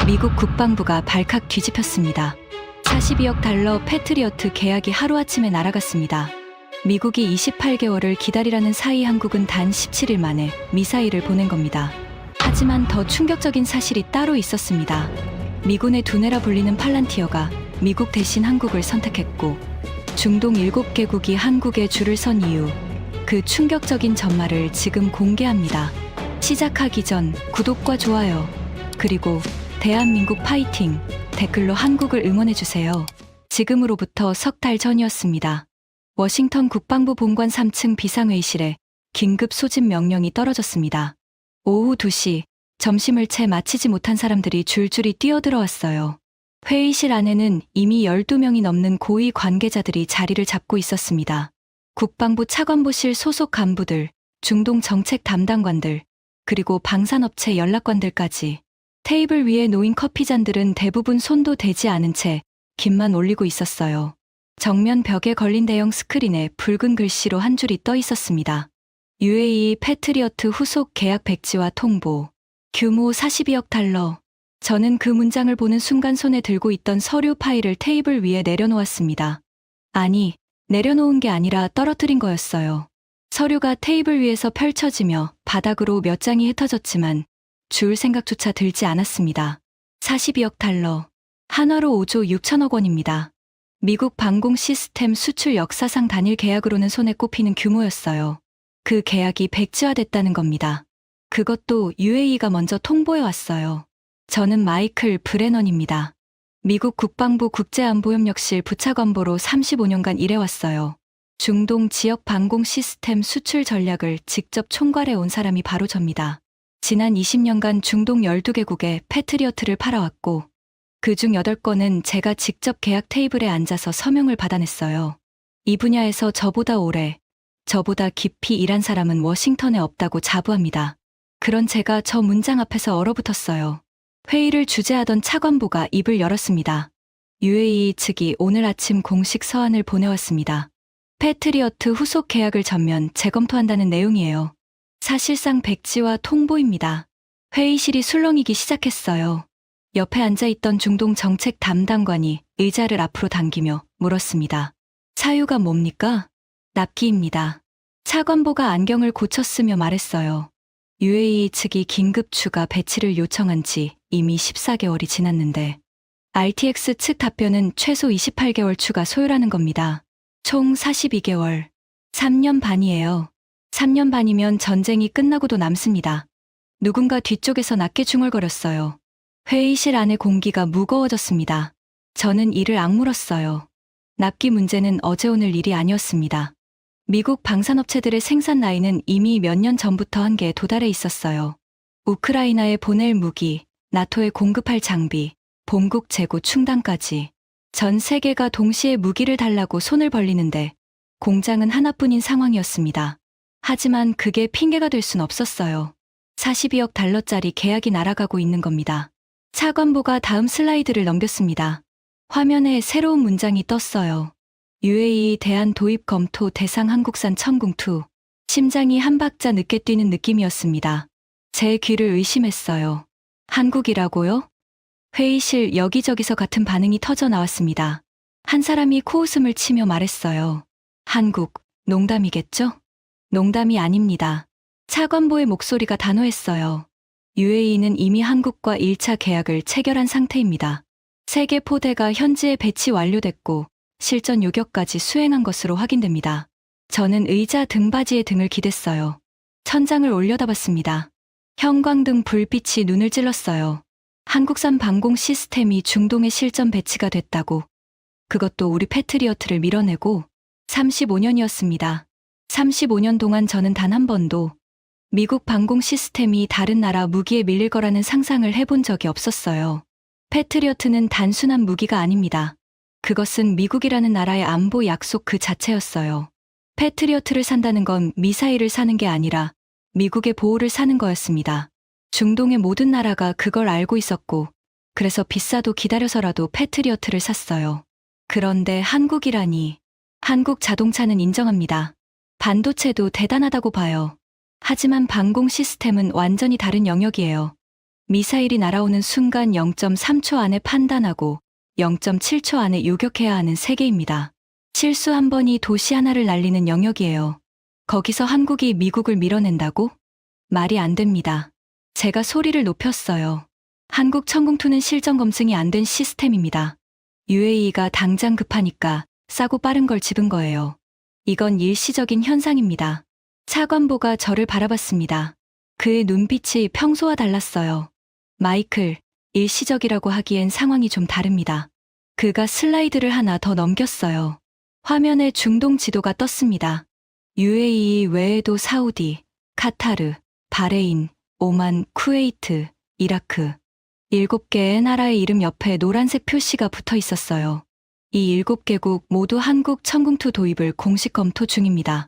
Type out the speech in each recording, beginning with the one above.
미국 국방부가 발칵 뒤집혔습니다. 42억 달러 패트리어트 계약이 하루아침에 날아갔습니다. 미국이 28개월을 기다리라는 사이 한국은 단 17일 만에 미사일을 보낸 겁니다. 하지만 더 충격적인 사실이 따로 있었습니다. 미군의 두뇌라 불리는 팔란티어가 미국 대신 한국을 선택했고 중동 7개국이 한국에 줄을 선 이유, 그 충격적인 전말을 지금 공개합니다. 시작하기 전 구독과 좋아요, 그리고 대한민국 파이팅 댓글로 한국을 응원해주세요. 지금으로부터 석 달 전이었습니다. 워싱턴 국방부 본관 3층 비상회의실에 긴급 소집 명령이 떨어졌습니다. 오후 2시, 점심을 채 마치지 못한 사람들이 줄줄이 뛰어들어왔어요. 회의실 안에는 이미 12명이 넘는 고위 관계자들이 자리를 잡고 있었습니다. 국방부 차관보실 소속 간부들, 중동 정책 담당관들, 그리고 방산업체 연락관들까지. 테이블 위에 놓인 커피잔들은 대부분 손도 대지 않은 채 김만 올리고 있었어요. 정면 벽에 걸린 대형 스크린에 붉은 글씨로 한 줄이 떠 있었습니다. UAE 패트리어트 후속 계약 백지와 통보. 규모 42억 달러. 저는 그 문장을 보는 순간 손에 들고 있던 서류 파일을 테이블 위에 내려놓았습니다. 아니, 내려놓은 게 아니라 떨어뜨린 거였어요. 서류가 테이블 위에서 펼쳐지며 바닥으로 몇 장이 흩어졌지만 주울 생각조차 들지 않았습니다. 42억 달러. 한화로 5조 6천억 원입니다. 미국 방공 시스템 수출 역사상 단일 계약으로는 손에 꼽히는 규모였어요. 그 계약이 백지화됐다는 겁니다. 그것도 UAE가 먼저 통보해왔어요. 저는 마이클 브레넌입니다. 미국 국방부 국제안보협력실 부차관보로 35년간 일해왔어요. 중동 지역 방공 시스템 수출 전략을 직접 총괄해온 사람이 바로 접니다. 지난 20년간 중동 12개국에 패트리어트를 팔아왔고 그중 8건은 제가 직접 계약 테이블에 앉아서 서명을 받아냈어요. 이 분야에서 저보다 오래, 저보다 깊이 일한 사람은 워싱턴에 없다고 자부합니다. 그런 제가 저 문장 앞에서 얼어붙었어요. 회의를 주재하던 차관보가 입을 열었습니다. UAE 측이 오늘 아침 공식 서한을 보내왔습니다. 패트리어트 후속 계약을 전면 재검토한다는 내용이에요. 사실상 백지화 통보입니다. 회의실이 술렁이기 시작했어요. 옆에 앉아있던 중동 정책 담당관이 의자를 앞으로 당기며 물었습니다. 사유가 뭡니까? 납기입니다. 차관보가 안경을 고쳤으며 말했어요. UAE 측이 긴급 추가 배치를 요청한 지 이미 14개월이 지났는데 RTX 측 답변은 최소 28개월 추가 소요라는 겁니다. 총 42개월. 3년 반이에요. 3년 반이면 전쟁이 끝나고도 남습니다. 누군가 뒤쪽에서 낮게 중얼거렸어요. 회의실 안의 공기가 무거워졌습니다. 저는 이를 악물었어요. 납기 문제는 어제 오늘 일이 아니었습니다. 미국 방산업체들의 생산 라인은 이미 몇 년 전부터 한계에 도달해 있었어요. 우크라이나에 보낼 무기, 나토에 공급할 장비, 본국 재고 충당까지. 전 세계가 동시에 무기를 달라고 손을 벌리는데 공장은 하나뿐인 상황이었습니다. 하지만 그게 핑계가 될 순 없었어요. 42억 달러짜리 계약이 날아가고 있는 겁니다. 차관보가 다음 슬라이드를 넘겼습니다. 화면에 새로운 문장이 떴어요. UAE 대한 도입 검토 대상 한국산 천궁2. 심장이 한 박자 늦게 뛰는 느낌이었습니다. 제 귀를 의심했어요. 한국이라고요? 회의실 여기저기서 같은 반응이 터져 나왔습니다. 한 사람이 코웃음을 치며 말했어요. 한국, 농담이겠죠? 농담이 아닙니다. 차관보의 목소리가 단호했어요. UAE는 이미 한국과 1차 계약을 체결한 상태입니다. 3개 포대가 현지에 배치 완료됐고 실전 요격까지 수행한 것으로 확인됩니다. 저는 의자 등받이에 등을 기댔어요. 천장을 올려다봤습니다. 형광등 불빛이 눈을 찔렀어요. 한국산 방공 시스템이 중동에 실전 배치가 됐다고. 그것도 우리 패트리어트를 밀어내고 35년이었습니다. 35년 동안 저는 단 한 번도 미국 방공 시스템이 다른 나라 무기에 밀릴 거라는 상상을 해본 적이 없었어요. 패트리어트는 단순한 무기가 아닙니다. 그것은 미국이라는 나라의 안보 약속 그 자체였어요. 패트리어트를 산다는 건 미사일을 사는 게 아니라 미국의 보호를 사는 거였습니다. 중동의 모든 나라가 그걸 알고 있었고 그래서 비싸도 기다려서라도 패트리어트를 샀어요. 그런데 한국이라니. 한국 자동차는 인정합니다. 반도체도 대단하다고 봐요. 하지만 방공 시스템은 완전히 다른 영역이에요. 미사일이 날아오는 순간 0.3초 안에 판단하고 0.7초 안에 요격해야 하는 세계입니다. 실수 한 번이 도시 하나를 날리는 영역이에요. 거기서 한국이 미국을 밀어낸다고? 말이 안 됩니다. 제가 소리를 높였어요. 한국 천궁2는 실전 검증이 안 된 시스템입니다. UAE가 당장 급하니까 싸고 빠른 걸 집은 거예요. 이건 일시적인 현상입니다. 차관보가 저를 바라봤습니다. 그의 눈빛이 평소와 달랐어요. 마이클, 일시적이라고 하기엔 상황이 좀 다릅니다. 그가 슬라이드를 하나 더 넘겼어요. 화면에 중동 지도가 떴습니다. UAE 외에도 사우디, 카타르, 바레인, 오만, 쿠웨이트, 이라크. 7개의 나라의 이름 옆에 노란색 표시가 붙어 있었어요. 이 7개국 모두 한국 천궁2 도입을 공식 검토 중입니다.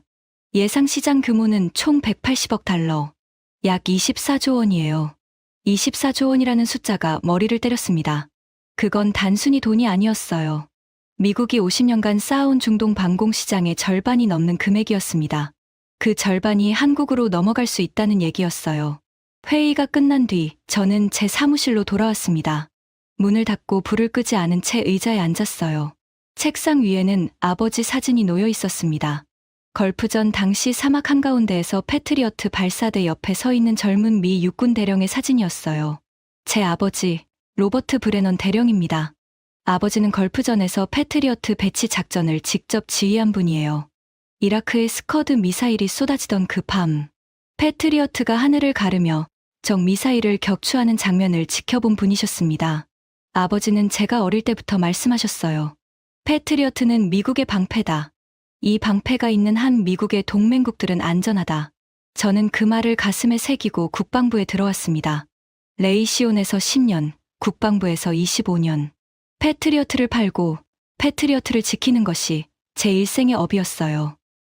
예상 시장 규모는 총 180억 달러, 약 24조 원이에요. 24조 원이라는 숫자가 머리를 때렸습니다. 그건 단순히 돈이 아니었어요. 미국이 50년간 쌓아온 중동 방공 시장의 절반이 넘는 금액이었습니다. 그 절반이 한국으로 넘어갈 수 있다는 얘기였어요. 회의가 끝난 뒤 저는 제 사무실로 돌아왔습니다. 문을 닫고 불을 끄지 않은 채 의자에 앉았어요. 책상 위에는 아버지 사진이 놓여 있었습니다. 걸프전 당시 사막 한가운데에서 패트리어트 발사대 옆에 서 있는 젊은 미 육군 대령의 사진이었어요. 제 아버지, 로버트 브레넌 대령입니다. 아버지는 걸프전에서 패트리어트 배치 작전을 직접 지휘한 분이에요. 이라크에 스커드 미사일이 쏟아지던 그 밤, 패트리어트가 하늘을 가르며 적 미사일을 격추하는 장면을 지켜본 분이셨습니다. 아버지는 제가 어릴 때부터 말씀하셨어요. 패트리어트는 미국의 방패다. 이 방패가 있는 한 미국의 동맹국들은 안전하다. 저는 그 말을 가슴에 새기고 국방부에 들어왔습니다. 레이시온에서 10년, 국방부에서 25년. 패트리어트를 팔고 패트리어트를 지키는 것이 제 일생의 업이었어요.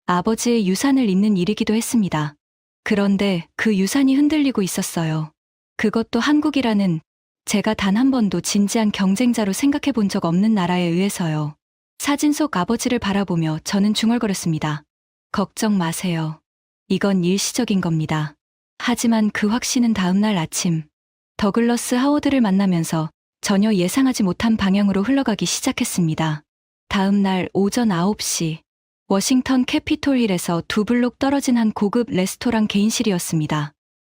아버지의 유산을 잇는 일이기도 했습니다. 그런데 그 유산이 흔들리고 있었어요. 그것도 한국이라는 제가 단 한 번도 진지한 경쟁자로 생각해 본 적 없는 나라에 의해서요. 사진 속 아버지를 바라보며 저는 중얼거렸습니다. 걱정 마세요. 이건 일시적인 겁니다. 하지만 그 확신은 다음날 아침 더글러스 하워드를 만나면서 전혀 예상하지 못한 방향으로 흘러가기 시작했습니다. 다음날 오전 9시 워싱턴 캐피톨힐에서 2블록 떨어진 한 고급 레스토랑 개인실이었습니다.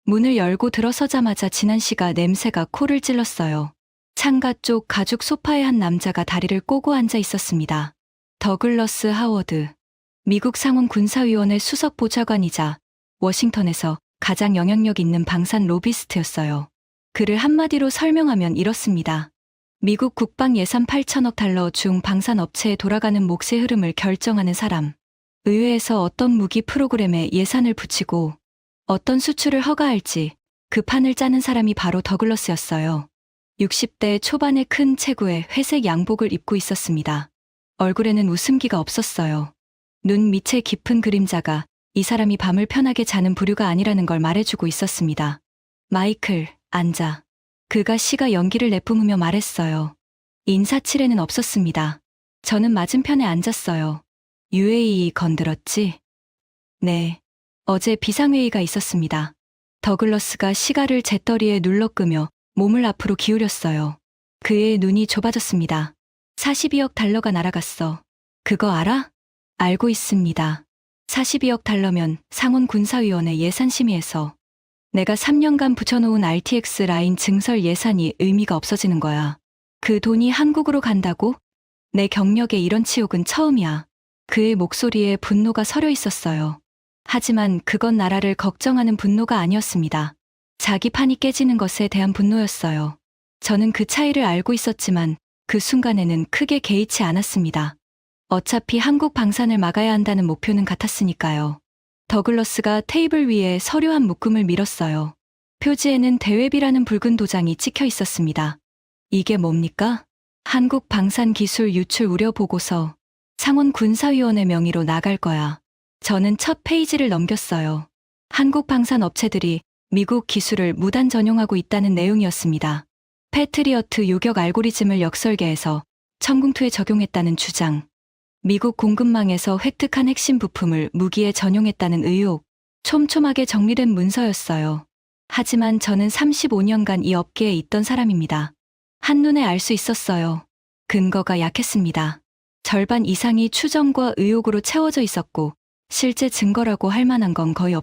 문을 열고 들어서자마자 진한 씨가 냄새가 코를 찔렀어요. 창가 쪽 가죽 소파에 한 남자가 다리를 꼬고 앉아 있었습니다. 더글러스 하워드, 미국 상원 군사위원회 수석 보좌관이자 워싱턴에서 가장 영향력 있는 방산 로비스트였어요. 그를 한마디로 설명하면 이렇습니다. 미국 국방 예산 8천억 달러 중 방산 업체에 돌아가는 몫의 흐름을 결정하는 사람. 의회에서 어떤 무기 프로그램에 예산을 붙이고 어떤 수출을 허가할지 그 판을 짜는 사람이 바로 더글러스였어요. 60대 초반의 큰 체구에 회색 양복을 입고 있었습니다. 얼굴에는 웃음기가 없었어요. 눈 밑에 깊은 그림자가 이 사람이 밤을 편하게 자는 부류가 아니라는 걸 말해주고 있었습니다. 마이클, 앉아. 그가 시가 연기를 내뿜으며 말했어요. 인사치레는 없었습니다. 저는 맞은편에 앉았어요. UAE 건드렸지? 네. 어제 비상회의가 있었습니다. 더글러스가 시가를 재떨이에 눌러끄며 몸을 앞으로 기울였어요. 그의 눈이 좁아졌습니다. 42억 달러가 날아갔어. 그거 알아? 알고 있습니다. 42억 달러면 상원 군사위원회 예산심의에서 내가 3년간 붙여놓은 RTX 라인 증설 예산이 의미가 없어지는 거야. 그 돈이 한국으로 간다고? 내 경력에 이런 치욕은 처음이야. 그의 목소리에 분노가 서려 있었어요. 하지만 그건 나라를 걱정하는 분노가 아니었습니다. 자기 판이 깨지는 것에 대한 분노였어요. 저는 그 차이를 알고 있었지만 그 순간에는 크게 개의치 않았습니다. 어차피 한국 방산을 막아야 한다는 목표는 같았으니까요. 더글러스가 테이블 위에 서류 한 묶음을 밀었어요. 표지에는 대외비라는 붉은 도장이 찍혀 있었습니다. 이게 뭡니까? 한국 방산 기술 유출 우려 보고서. 상원 군사위원회 명의로 나갈 거야. 저는 첫 페이지를 넘겼어요. 한국 방산 업체들이 미국 기술을 무단 전용하고 있다는 내용이었습니다. 패트리어트 요격 알고리즘을 역설계해서 천궁2에 적용했다는 주장. 미국 공급망에서 획득한 핵심 부품을 무기에 전용했다는 의혹. 촘촘하게 정리된 문서였어요. 하지만 저는 35년간 이 업계에 있던 사람입니다. 한눈에 알 수 있었어요. 근거가 약했습니다. 절반 이상이 추정과 의혹으로 채워져 있었고 실제 증거라고 할 만한 건 거의 없.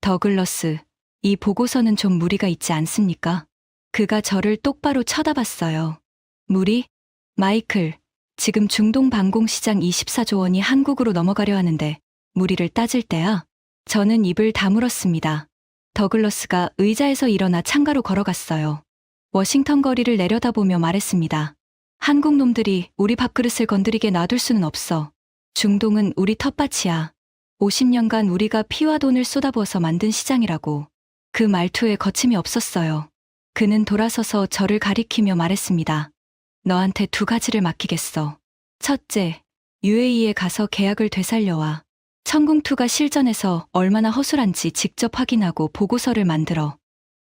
더글러스, 이 보고서는 좀 무리가 있지 않습니까? 그가 저를 똑바로 쳐다봤어요. 무리? 마이클, 지금 중동 방공시장 24조 원이 한국으로 넘어가려 하는데 무리를 따질 때야? 저는 입을 다물었습니다. 더글러스가 의자에서 일어나 창가로 걸어갔어요. 워싱턴 거리를 내려다보며 말했습니다. 한국 놈들이 우리 밥그릇을 건드리게 놔둘 수는 없어. 중동은 우리 텃밭이야. 50년간 우리가 피와 돈을 쏟아부어서 만든 시장이라고. 그 말투에 거침이 없었어요. 그는 돌아서서 저를 가리키며 말했습니다. 너한테 2가지를 맡기겠어. 첫째, UAE에 가서 계약을 되살려와. 천궁2가 실전에서 얼마나 허술한지 직접 확인하고 보고서를 만들어.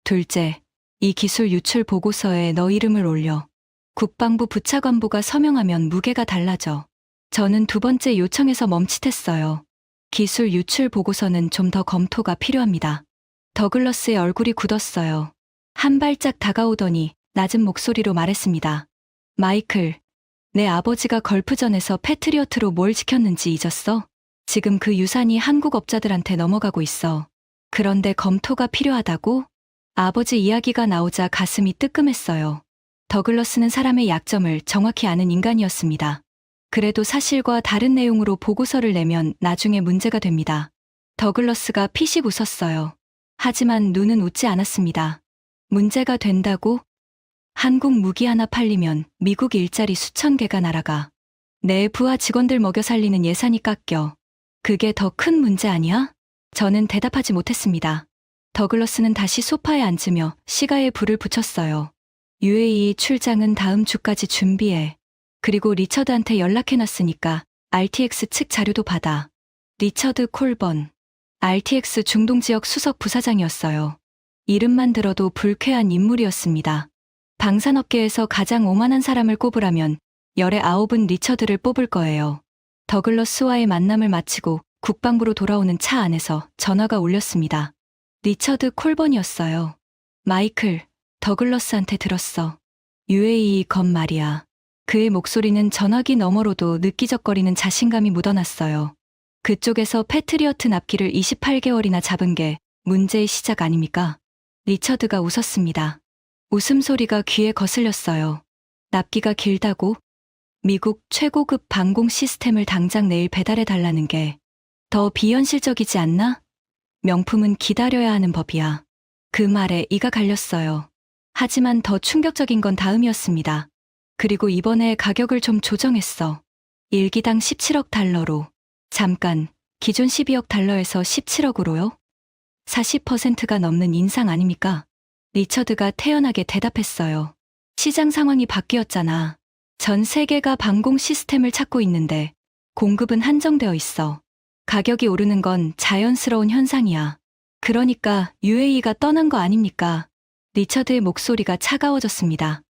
둘째, 이 기술 유출 보고서에 너 이름을 올려. 국방부 부차관보가 서명하면 무게가 달라져. 저는 2번째 요청에서 멈칫했어요. 기술 유출 보고서는 좀 더 검토가 필요합니다. 더글러스의 얼굴이 굳었어요. 한 발짝 다가오더니 낮은 목소리로 말했습니다. 마이클, 내 아버지가 걸프전에서 패트리어트로 뭘 지켰는지 잊었어? 지금 그 유산이 한국 업자들한테 넘어가고 있어. 그런데 검토가 필요하다고? 아버지 이야기가 나오자 가슴이 뜨끔했어요. 더글러스는 사람의 약점을 정확히 아는 인간이었습니다. 그래도 사실과 다른 내용으로 보고서를 내면 나중에 문제가 됩니다. 더글러스가 피식 웃었어요. 하지만 눈은 웃지 않았습니다. 문제가 된다고? 한국 무기 하나 팔리면 미국 일자리 수천 개가 날아가. 내 부하 직원들 먹여 살리는 예산이 깎여. 그게 더 큰 문제 아니야? 저는 대답하지 못했습니다. 더글러스는 다시 소파에 앉으며 시가에 불을 붙였어요. UAE 출장은 다음 주까지 준비해. 그리고 리처드한테 연락해놨으니까 RTX 측 자료도 받아. 리처드 콜번. RTX 중동 지역 수석 부사장이었어요. 이름만 들어도 불쾌한 인물이었습니다. 방산업계에서 가장 오만한 사람을 꼽으라면 열의 9은 리처드를 뽑을 거예요. 더글러스와의 만남을 마치고 국방부로 돌아오는 차 안에서 전화가 울렸습니다. 리처드 콜번이었어요. 마이클, 더글러스한테 들었어. UAE 건 말이야. 그의 목소리는 전화기 너머로도 느끼적거리는 자신감이 묻어났어요. 그쪽에서 패트리어트 납기를 28개월이나 잡은 게 문제의 시작 아닙니까? 리처드가 웃었습니다. 웃음소리가 귀에 거슬렸어요. 납기가 길다고? 미국 최고급 방공 시스템을 당장 내일 배달해달라는 게 더 비현실적이지 않나? 명품은 기다려야 하는 법이야. 그 말에 이가 갈렸어요. 하지만 더 충격적인 건 다음이었습니다. 그리고 이번에 가격을 좀 조정했어. 1기당 17억 달러로. 잠깐, 기존 12억 달러에서 17억으로요? 40%가 넘는 인상 아닙니까? 리처드가 태연하게 대답했어요. 시장 상황이 바뀌었잖아. 전 세계가 방공 시스템을 찾고 있는데 공급은 한정되어 있어. 가격이 오르는 건 자연스러운 현상이야. 그러니까 UAE가 떠난 거 아닙니까? 리처드의 목소리가 차가워졌습니다.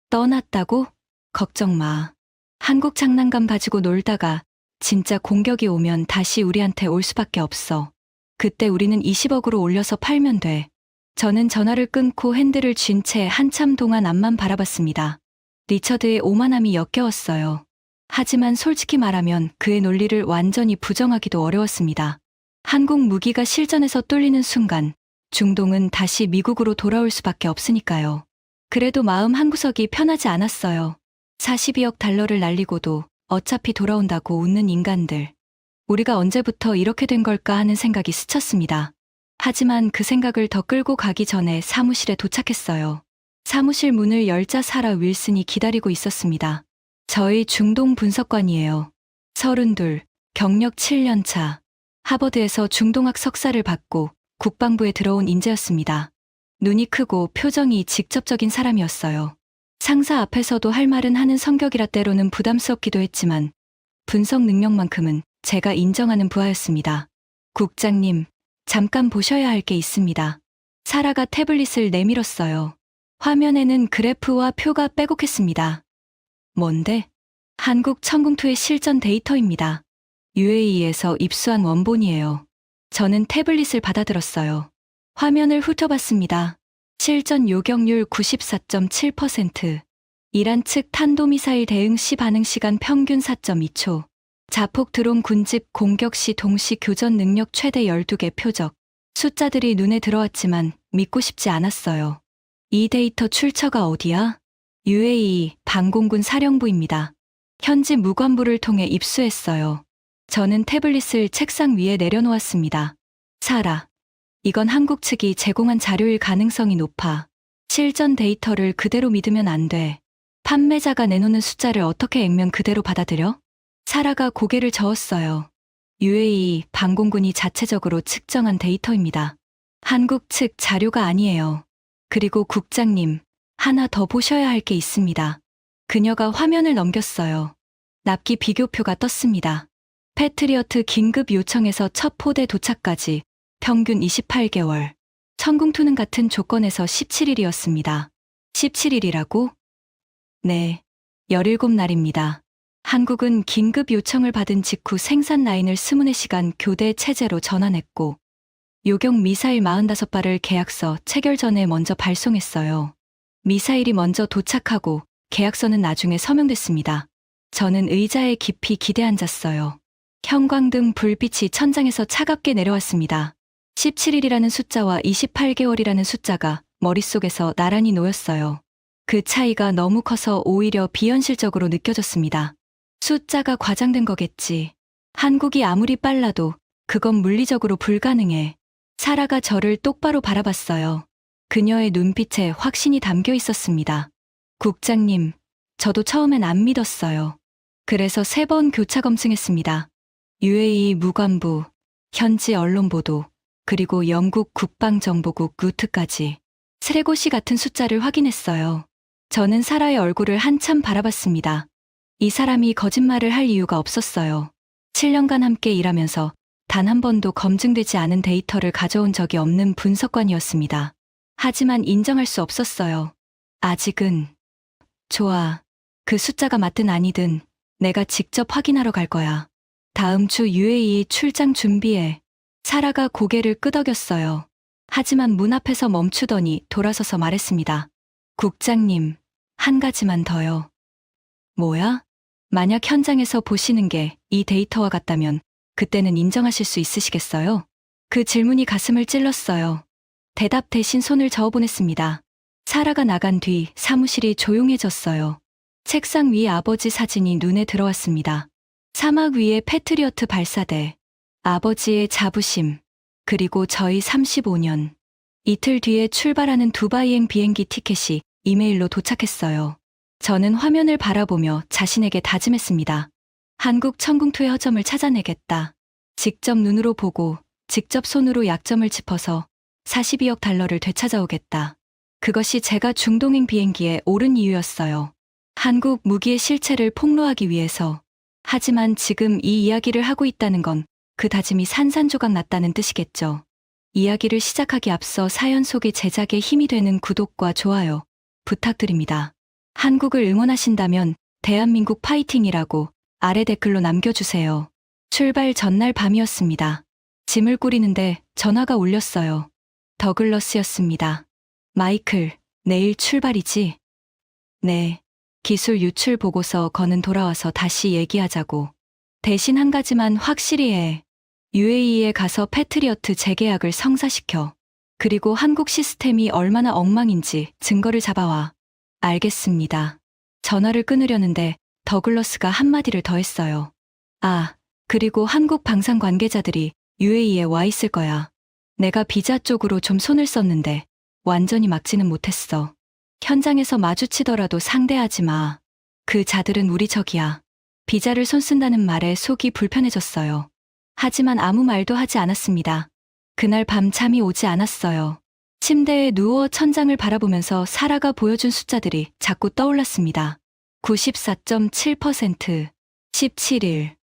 떠났다고? 걱정 마. 한국 장난감 가지고 놀다가 진짜 공격이 오면 다시 우리한테 올 수밖에 없어. 그때 우리는 20억으로 올려서 팔면 돼. 저는 전화를 끊고 핸들을 쥔 채 한참 동안 앞만 바라봤습니다. 리처드의 오만함이 역겨웠어요. 하지만 솔직히 말하면 그의 논리를 완전히 부정하기도 어려웠습니다. 한국 무기가 실전에서 뚫리는 순간 중동은 다시 미국으로 돌아올 수밖에 없으니까요. 그래도 마음 한구석이 편하지 않았어요. 42억 달러를 날리고도 어차피 돌아온다고 웃는 인간들. 우리가 언제부터 이렇게 된 걸까 하는 생각이 스쳤습니다. 하지만 그 생각을 더 끌고 가기 전에 사무실에 도착했어요. 사무실 문을 열자 사라 윌슨이 기다리고 있었습니다. 저희 중동 분석관이에요. 32, 경력 7년 차. 하버드에서 중동학 석사를 받고 국방부에 들어온 인재였습니다. 눈이 크고 표정이 직접적인 사람이었어요. 상사 앞에서도 할 말은 하는 성격이라 때로는 부담스럽기도 했지만 분석 능력만큼은 제가 인정하는 부하였습니다. 국장님, 잠깐 보셔야 할 게 있습니다. 사라가 태블릿을 내밀었어요. 화면에는 그래프와 표가 빼곡했습니다. 뭔데? 한국 천궁2의 실전 데이터입니다. UAE에서 입수한 원본이에요. 저는 태블릿을 받아들었어요. 화면을 훑어봤습니다. 실전 요격률 94.7%. 이란 측 탄도미사일 대응 시 반응 시간 평균 4.2초. 자폭 드론 군집 공격 시 동시 교전 능력 최대 12개 표적. 숫자들이 눈에 들어왔지만 믿고 싶지 않았어요. 이 데이터 출처가 어디야? UAE 방공군 사령부입니다. 현지 무관부를 통해 입수했어요. 저는 태블릿을 책상 위에 내려놓았습니다. 사라. 이건 한국 측이 제공한 자료일 가능성이 높아. 실전 데이터를 그대로 믿으면 안 돼. 판매자가 내놓는 숫자를 어떻게 액면 그대로 받아들여? 사라가 고개를 저었어요. UAE 방공군이 자체적으로 측정한 데이터입니다. 한국 측 자료가 아니에요. 그리고 국장님, 하나 더 보셔야 할 게 있습니다. 그녀가 화면을 넘겼어요. 납기 비교표가 떴습니다. 패트리어트 긴급 요청에서 첫 포대 도착까지 평균 28개월. 천궁투는 같은 조건에서 17일이었습니다. 17일이라고? 네, 17날입니다. 한국은 긴급 요청을 받은 직후 생산 라인을 24시간 교대 체제로 전환했고 요격 미사일 45발을 계약서 체결 전에 먼저 발송했어요. 미사일이 먼저 도착하고 계약서는 나중에 서명됐습니다. 저는 의자에 깊이 기대 앉았어요. 형광등 불빛이 천장에서 차갑게 내려왔습니다. 17일이라는 숫자와 28개월이라는 숫자가 머릿속에서 나란히 놓였어요. 그 차이가 너무 커서 오히려 비현실적으로 느껴졌습니다. 숫자가 과장된 거겠지. 한국이 아무리 빨라도 그건 물리적으로 불가능해. 사라가 저를 똑바로 바라봤어요. 그녀의 눈빛에 확신이 담겨 있었습니다. 국장님, 저도 처음엔 안 믿었어요. 그래서 3번 교차 검증했습니다. UAE 무관부, 현지 언론 보도, 그리고 영국 국방정보국 루트까지 3곳이 같은 숫자를 확인했어요. 저는 사라의 얼굴을 한참 바라봤습니다. 이 사람이 거짓말을 할 이유가 없었어요. 7년간 함께 일하면서 단 한 번도 검증되지 않은 데이터를 가져온 적이 없는 분석관이었습니다. 하지만 인정할 수 없었어요. 아직은. 좋아. 그 숫자가 맞든 아니든 내가 직접 확인하러 갈 거야. 다음 주 UAE 출장 준비해. 사라가 고개를 끄덕였어요. 하지만 문 앞에서 멈추더니 돌아서서 말했습니다. 국장님, 한 가지만 더요. 뭐야? 만약 현장에서 보시는 게 이 데이터와 같다면 그때는 인정하실 수 있으시겠어요? 그 질문이 가슴을 찔렀어요. 대답 대신 손을 저어보냈습니다. 사라가 나간 뒤 사무실이 조용해졌어요. 책상 위 아버지 사진이 눈에 들어왔습니다. 사막 위에 패트리어트 발사대, 아버지의 자부심, 그리고 저희 35년. 이틀 뒤에 출발하는 두바이행 비행기 티켓이 이메일로 도착했어요. 저는 화면을 바라보며 자신에게 다짐했습니다. 한국 천궁투의 허점을 찾아내겠다. 직접 눈으로 보고 직접 손으로 약점을 짚어서 42억 달러를 되찾아오겠다. 그것이 제가 중동행 비행기에 오른 이유였어요. 한국 무기의 실체를 폭로하기 위해서. 하지만 지금 이 이야기를 하고 있다는 건 그 다짐이 산산조각 났다는 뜻이겠죠. 이야기를 시작하기 앞서 사연 속의 제작에 힘이 되는 구독과 좋아요 부탁드립니다. 한국을 응원하신다면 대한민국 파이팅이라고 아래 댓글로 남겨주세요. 출발 전날 밤이었습니다. 짐을 꾸리는데 전화가 울렸어요. 더글러스였습니다. 마이클, 내일 출발이지? 네. 기술 유출 보고서 건은 돌아와서 다시 얘기하자고. 대신 한 가지만 확실히 해. UAE에 가서 패트리어트 재계약을 성사시켜. 그리고 한국 시스템이 얼마나 엉망인지 증거를 잡아와. 알겠습니다. 전화를 끊으려는데 더글러스가 한마디를 더 했어요. 아, 그리고 한국 방산 관계자들이 UAE에 와 있을 거야. 내가 비자 쪽으로 좀 손을 썼는데 완전히 막지는 못했어. 현장에서 마주치더라도 상대하지 마. 그 자들은 우리 적이야. 비자를 손쓴다는 말에 속이 불편해졌어요. 하지만 아무 말도 하지 않았습니다. 그날 밤 잠이 오지 않았어요. 침대에 누워 천장을 바라보면서 사라가 보여준 숫자들이 자꾸 떠올랐습니다. 94.7%, 17일,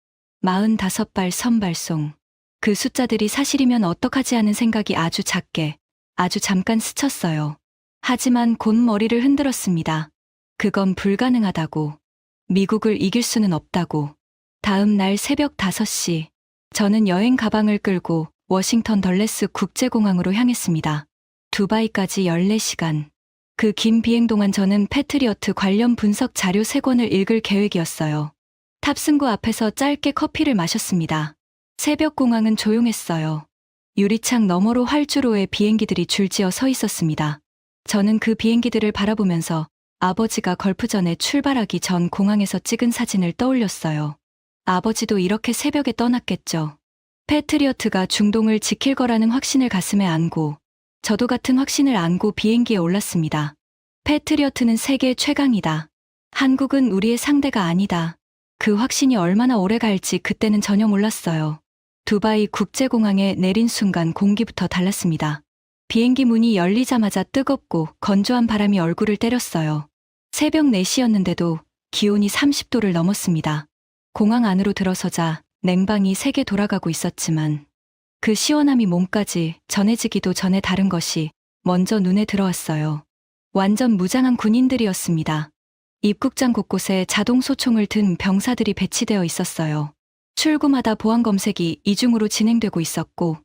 45발 선발송. 그 숫자들이 사실이면 어떡하지 하는 생각이 아주 작게, 아주 잠깐 스쳤어요. 하지만 곧 머리를 흔들었습니다. 그건 불가능하다고. 미국을 이길 수는 없다고. 다음 날 새벽 5시, 저는 여행 가방을 끌고 워싱턴 덜레스 국제공항으로 향했습니다. 두바이까지 14시간. 그 긴 비행 동안 저는 패트리어트 관련 분석 자료 3권을 읽을 계획이었어요. 탑승구 앞에서 짧게 커피를 마셨습니다. 새벽 공항은 조용했어요. 유리창 너머로 활주로에 비행기들이 줄지어 서 있었습니다. 저는 그 비행기들을 바라보면서 아버지가 걸프전에 출발하기 전 공항에서 찍은 사진을 떠올렸어요. 아버지도 이렇게 새벽에 떠났겠죠. 패트리어트가 중동을 지킬 거라는 확신을 가슴에 안고, 저도 같은 확신을 안고 비행기에 올랐습니다. 패트리어트는 세계 최강이다. 한국은 우리의 상대가 아니다. 그 확신이 얼마나 오래 갈지 그때는 전혀 몰랐어요. 두바이 국제공항에 내린 순간 공기부터 달랐습니다. 비행기 문이 열리자마자 뜨겁고 건조한 바람이 얼굴을 때렸어요. 새벽 4시였는데도 기온이 30도를 넘었습니다. 공항 안으로 들어서자 냉방이 세게 돌아가고 있었지만 그 시원함이 몸까지 전해지기도 전에 다른 것이 먼저 눈에 들어왔어요. 완전 무장한 군인들이었습니다. 입국장 곳곳에 자동 소총을 든 병사들이 배치되어 있었어요. 출구마다 보안 검색이 이중으로 진행되고 있었고,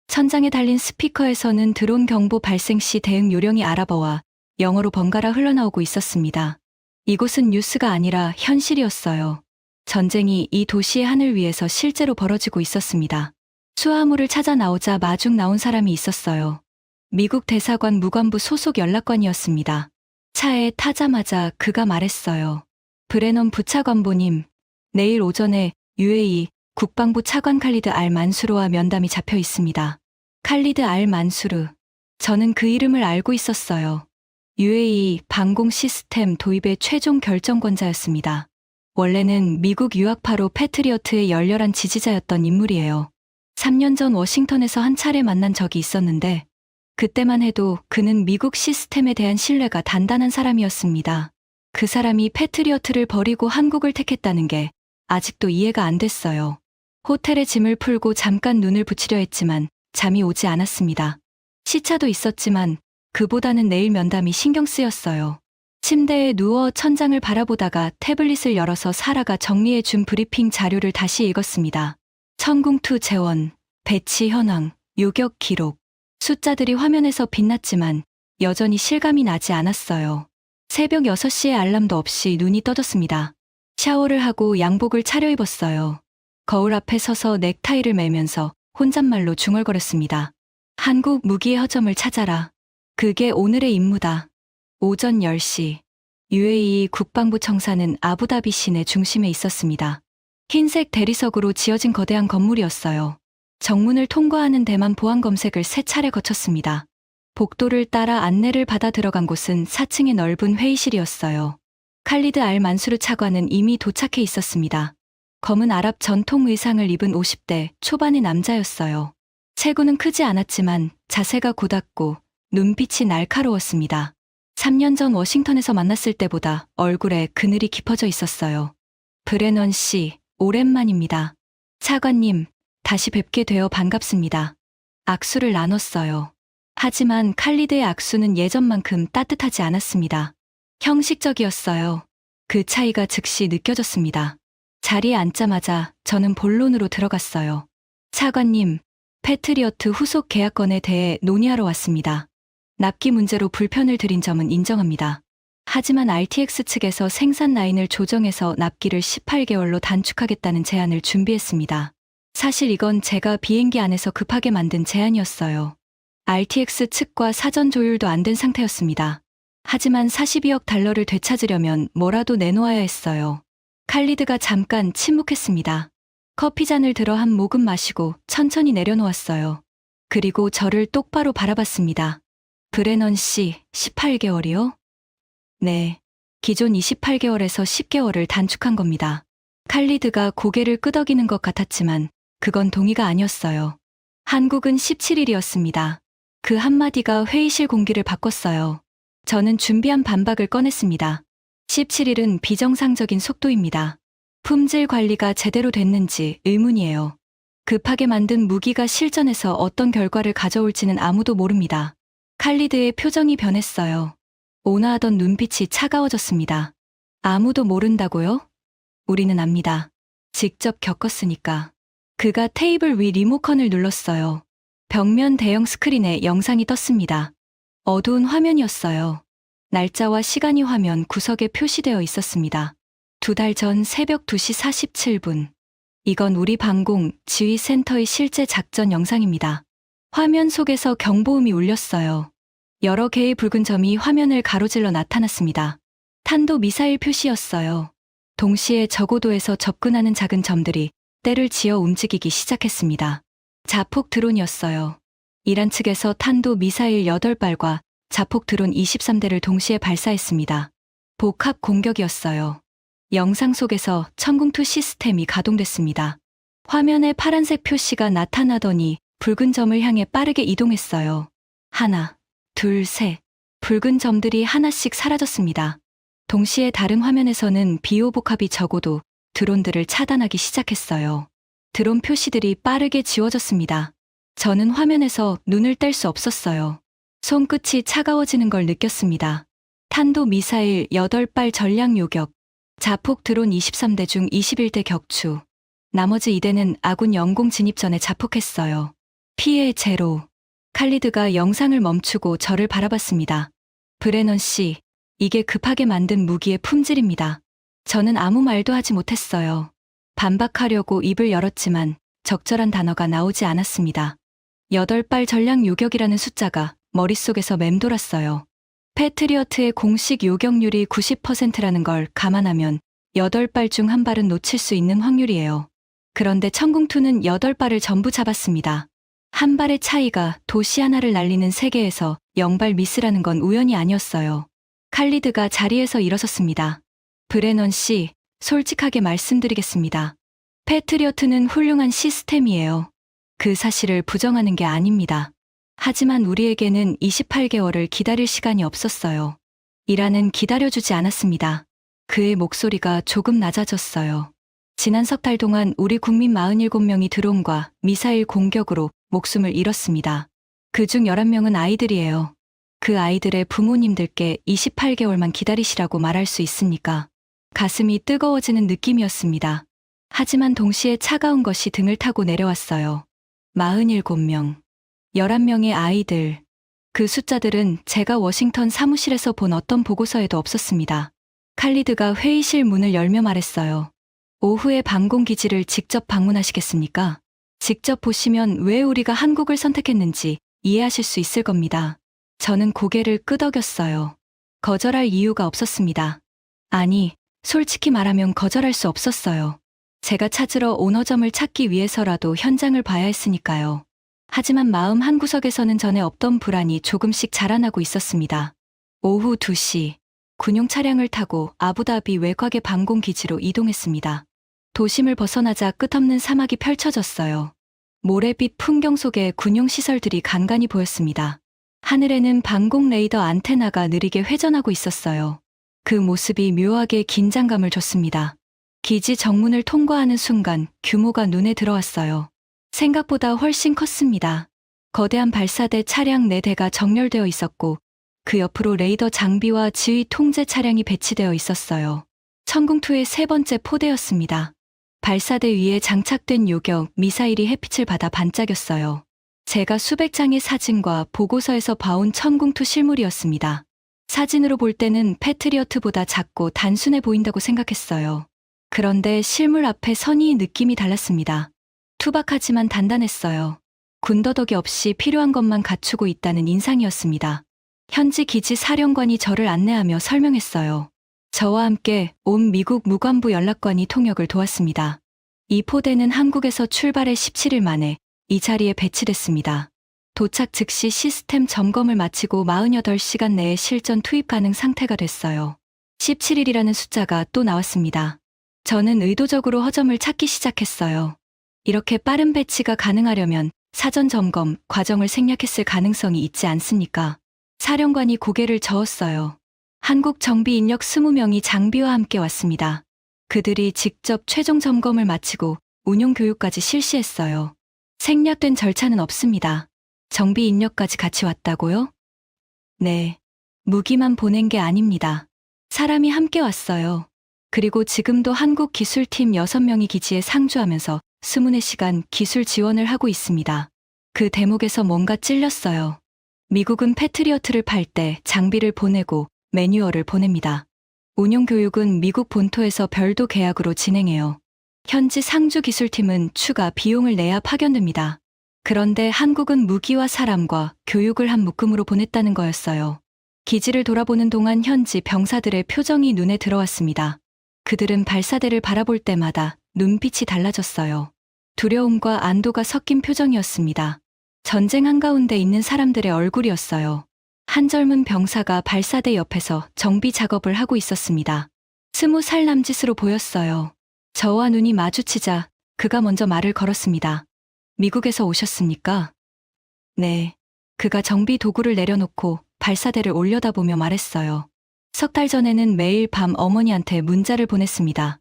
천장에 달린 스피커에서는 드론 경보 발생 시 대응 요령이 아랍어와 영어로 번갈아 흘러나오고 있었습니다. 이곳은 뉴스가 아니라 현실이었어요. 전쟁이 이 도시의 하늘 위에서 실제로 벌어지고 있었습니다. 수화물을 찾아 나오자 마중 나온 사람이 있었어요. 미국 대사관 무관부 소속 연락관이었습니다. 차에 타자마자 그가 말했어요. 브레넌 부차관보님, 내일 오전에 UAE 국방부 차관 칼리드 알 만수르와 면담이 잡혀 있습니다. 칼리드 알 만수르. 저는 그 이름을 알고 있었어요. UAE 방공 시스템 도입의 최종 결정권자였습니다. 원래는 미국 유학파로 패트리어트의 열렬한 지지자였던 인물이에요. 3년 전 워싱턴에서 한 차례 만난 적이 있었는데 그때만 해도 그는 미국 시스템에 대한 신뢰가 단단한 사람이었습니다. 그 사람이 패트리어트를 버리고 한국을 택했다는 게 아직도 이해가 안 됐어요. 호텔에 짐을 풀고 잠깐 눈을 붙이려 했지만 잠이 오지 않았습니다. 시차도 있었지만 그보다는 내일 면담이 신경 쓰였어요. 침대에 누워 천장을 바라보다가 태블릿을 열어서 사라가 정리해 준 브리핑 자료를 다시 읽었습니다. 천궁투 재원, 배치 현황, 요격 기록. 숫자들이 화면에서 빛났지만 여전히 실감이 나지 않았어요. 새벽 6시에 알람도 없이 눈이 떠졌습니다. 샤워를 하고 양복을 차려입었어요. 거울 앞에 서서 넥타이를 매면서 혼잣말로 중얼거렸습니다. 한국 무기의 허점을 찾아라. 그게 오늘의 임무다. 오전 10시. UAE 국방부 청사는 아부다비 시내 중심에 있었습니다. 흰색 대리석으로 지어진 거대한 건물이었어요. 정문을 통과하는 데만 보안 검색을 3차례 거쳤습니다. 복도를 따라 안내를 받아 들어간 곳은 4층의 넓은 회의실이었어요. 칼리드 알 만수르 차관은 이미 도착해 있었습니다. 검은 아랍 전통 의상을 입은 50대 초반의 남자였어요. 체구는 크지 않았지만 자세가 곧았고 눈빛이 날카로웠습니다. 3년 전 워싱턴에서 만났을 때보다 얼굴에 그늘이 깊어져 있었어요. 브레넌 씨, 오랜만입니다. 차관님, 다시 뵙게 되어 반갑습니다. 악수를 나눴어요. 하지만 칼리드의 악수는 예전만큼 따뜻하지 않았습니다. 형식적이었어요. 그 차이가 즉시 느껴졌습니다. 자리에 앉자마자 저는 본론으로 들어갔어요. 차관님, 패트리어트 후속 계약건에 대해 논의하러 왔습니다. 납기 문제로 불편을 드린 점은 인정합니다. 하지만 RTX 측에서 생산 라인을 조정해서 납기를 18개월로 단축하겠다는 제안을 준비했습니다. 사실 이건 제가 비행기 안에서 급하게 만든 제안이었어요. RTX 측과 사전 조율도 안 된 상태였습니다. 하지만 42억 달러를 되찾으려면 뭐라도 내놓아야 했어요. 칼리드가 잠깐 침묵했습니다. 커피잔을 들어 한 모금 마시고 천천히 내려놓았어요. 그리고 저를 똑바로 바라봤습니다. 브레넌 씨, 18개월이요? 네. 기존 28개월에서 10개월을 단축한 겁니다. 칼리드가 고개를 끄덕이는 것 같았지만 그건 동의가 아니었어요. 한국은 17일이었습니다. 그 한마디가 회의실 공기를 바꿨어요. 저는 준비한 반박을 꺼냈습니다. 17일은 비정상적인 속도입니다. 품질 관리가 제대로 됐는지 의문이에요. 급하게 만든 무기가 실전에서 어떤 결과를 가져올지는 아무도 모릅니다. 칼리드의 표정이 변했어요. 온화하던 눈빛이 차가워졌습니다. 아무도 모른다고요? 우리는 압니다. 직접 겪었으니까. 그가 테이블 위 리모컨을 눌렀어요. 벽면 대형 스크린에 영상이 떴습니다. 어두운 화면이었어요. 날짜와 시간이 화면 구석에 표시되어 있었습니다. 2달 전 새벽 2시 47분. 이건 우리 방공 지휘센터의 실제 작전 영상입니다. 화면 속에서 경보음이 울렸어요. 여러 개의 붉은 점이 화면을 가로질러 나타났습니다. 탄도 미사일 표시였어요. 동시에 저고도에서 접근하는 작은 점들이 때를 지어 움직이기 시작했습니다. 자폭 드론이었어요. 이란 측에서 탄도 미사일 8발과 자폭 드론 23대를 동시에 발사했습니다. 복합 공격이었어요. 영상 속에서 천궁2 시스템이 가동됐습니다. 화면에 파란색 표시가 나타나더니 붉은 점을 향해 빠르게 이동했어요. 하나, 둘, 셋. 붉은 점들이 하나씩 사라졌습니다. 동시에 다른 화면에서는 비호복합이 적어도 드론들을 차단하기 시작했어요. 드론 표시들이 빠르게 지워졌습니다. 저는 화면에서 눈을 뗄 수 없었어요. 손끝이 차가워지는 걸 느꼈습니다. 탄도 미사일 8발 전략 요격, 자폭 드론 23대 중 21대 격추. 나머지 2대는 아군 영공 진입 전에 자폭했어요. 피해 제로. 칼리드가 영상을 멈추고 저를 바라봤습니다. 브레넌 씨, 이게 급하게 만든 무기의 품질입니다. 저는 아무 말도 하지 못했어요. 반박하려고 입을 열었지만 적절한 단어가 나오지 않았습니다. 8발 전략 요격이라는 숫자가 머릿속에서 맴돌았어요. 패트리어트의 공식 요격률이 90%라는 걸 감안하면 8발 중 1발은 놓칠 수 있는 확률이에요. 그런데 천궁2는 8발을 전부 잡았습니다. 한 발의 차이가 도시 하나를 날리는 세계에서 0발 미스라는 건 우연이 아니었어요. 칼리드가 자리에서 일어섰습니다. 브레넌 씨, 솔직하게 말씀드리겠습니다. 패트리어트는 훌륭한 시스템이에요. 그 사실을 부정하는 게 아닙니다. 하지만 우리에게는 28개월을 기다릴 시간이 없었어요. 이란은 기다려주지 않았습니다. 그의 목소리가 조금 낮아졌어요. 지난 석 달 동안 우리 국민 47명이 드론과 미사일 공격으로 목숨을 잃었습니다. 그중 11명은 아이들이에요. 그 아이들의 부모님들께 28개월만 기다리시라고 말할 수 있습니까? 가슴이 뜨거워지는 느낌이었습니다. 하지만 동시에 차가운 것이 등을 타고 내려왔어요. 47명. 11명의 아이들. 그 숫자들은 제가 워싱턴 사무실에서 본 어떤 보고서에도 없었습니다. 칼리드가 회의실 문을 열며 말했어요. 오후에 방공기지를 직접 방문하시겠습니까? 직접 보시면 왜 우리가 한국을 선택했는지 이해하실 수 있을 겁니다. 저는 고개를 끄덕였어요. 거절할 이유가 없었습니다. 아니, 솔직히 말하면 거절할 수 없었어요. 제가 찾으러 오너점을 찾기 위해서라도 현장을 봐야 했으니까요. 하지만 마음 한구석에서는 전에 없던 불안이 조금씩 자라나고 있었습니다. 오후 2시, 군용 차량을 타고 아부다비 외곽의 방공기지로 이동했습니다. 도심을 벗어나자 끝없는 사막이 펼쳐졌어요. 모래빛 풍경 속에 군용 시설들이 간간히 보였습니다. 하늘에는 방공 레이더 안테나가 느리게 회전하고 있었어요. 그 모습이 묘하게 긴장감을 줬습니다. 기지 정문을 통과하는 순간 규모가 눈에 들어왔어요. 생각보다 훨씬 컸습니다. 거대한 발사대 차량 4대가 정렬되어 있었고 그 옆으로 레이더 장비와 지휘 통제 차량이 배치되어 있었어요. 천궁2의 3번째 포대였습니다. 발사대 위에 장착된 요격 미사일이 햇빛을 받아 반짝였어요. 제가 수백 장의 사진과 보고서에서 봐온 천궁2 실물이었습니다. 사진으로 볼 때는 패트리어트보다 작고 단순해 보인다고 생각했어요. 그런데 실물 앞에 선이 느낌이 달랐습니다. 투박하지만 단단했어요. 군더더기 없이 필요한 것만 갖추고 있다는 인상이었습니다. 현지 기지 사령관이 저를 안내하며 설명했어요. 저와 함께 온 미국 무관부 연락관이 통역을 도왔습니다. 이 포대는 한국에서 출발해 17일 만에 이 자리에 배치됐습니다. 도착 즉시 시스템 점검을 마치고 48시간 내에 실전 투입 가능 상태가 됐어요. 17일이라는 숫자가 또 나왔습니다. 저는 의도적으로 허점을 찾기 시작했어요. 이렇게 빠른 배치가 가능하려면 사전 점검 과정을 생략했을 가능성이 있지 않습니까? 사령관이 고개를 저었어요. 한국 정비 인력 20명이 장비와 함께 왔습니다. 그들이 직접 최종 점검을 마치고 운용 교육까지 실시했어요. 생략된 절차는 없습니다. 정비 인력까지 같이 왔다고요? 네. 무기만 보낸 게 아닙니다. 사람이 함께 왔어요. 그리고 지금도 한국 기술팀 6명이 기지에 상주하면서 24시간 기술 지원을 하고 있습니다. 그 대목에서 뭔가 찔렸어요. 미국은 패트리어트를 팔 때 장비를 보내고 매뉴얼을 보냅니다. 운용 교육은 미국 본토에서 별도 계약으로 진행해요. 현지 상주 기술팀은 추가 비용을 내야 파견됩니다. 그런데 한국은 무기와 사람과 교육을 한 묶음으로 보냈다는 거였어요. 기지를 돌아보는 동안 현지 병사들의 표정이 눈에 들어왔습니다. 그들은 발사대를 바라볼 때마다 눈빛이 달라졌어요. 두려움과 안도가 섞인 표정이었습니다. 전쟁 한가운데 있는 사람들의 얼굴이었어요. 한 젊은 병사가 발사대 옆에서 정비 작업을 하고 있었습니다. 20살 남짓으로 보였어요. 저와 눈이 마주치자 그가 먼저 말을 걸었습니다. 미국에서 오셨습니까? 네. 그가 정비 도구를 내려놓고 발사대를 올려다보며 말했어요. 3달 전에는 매일 밤 어머니한테 문자를 보냈습니다.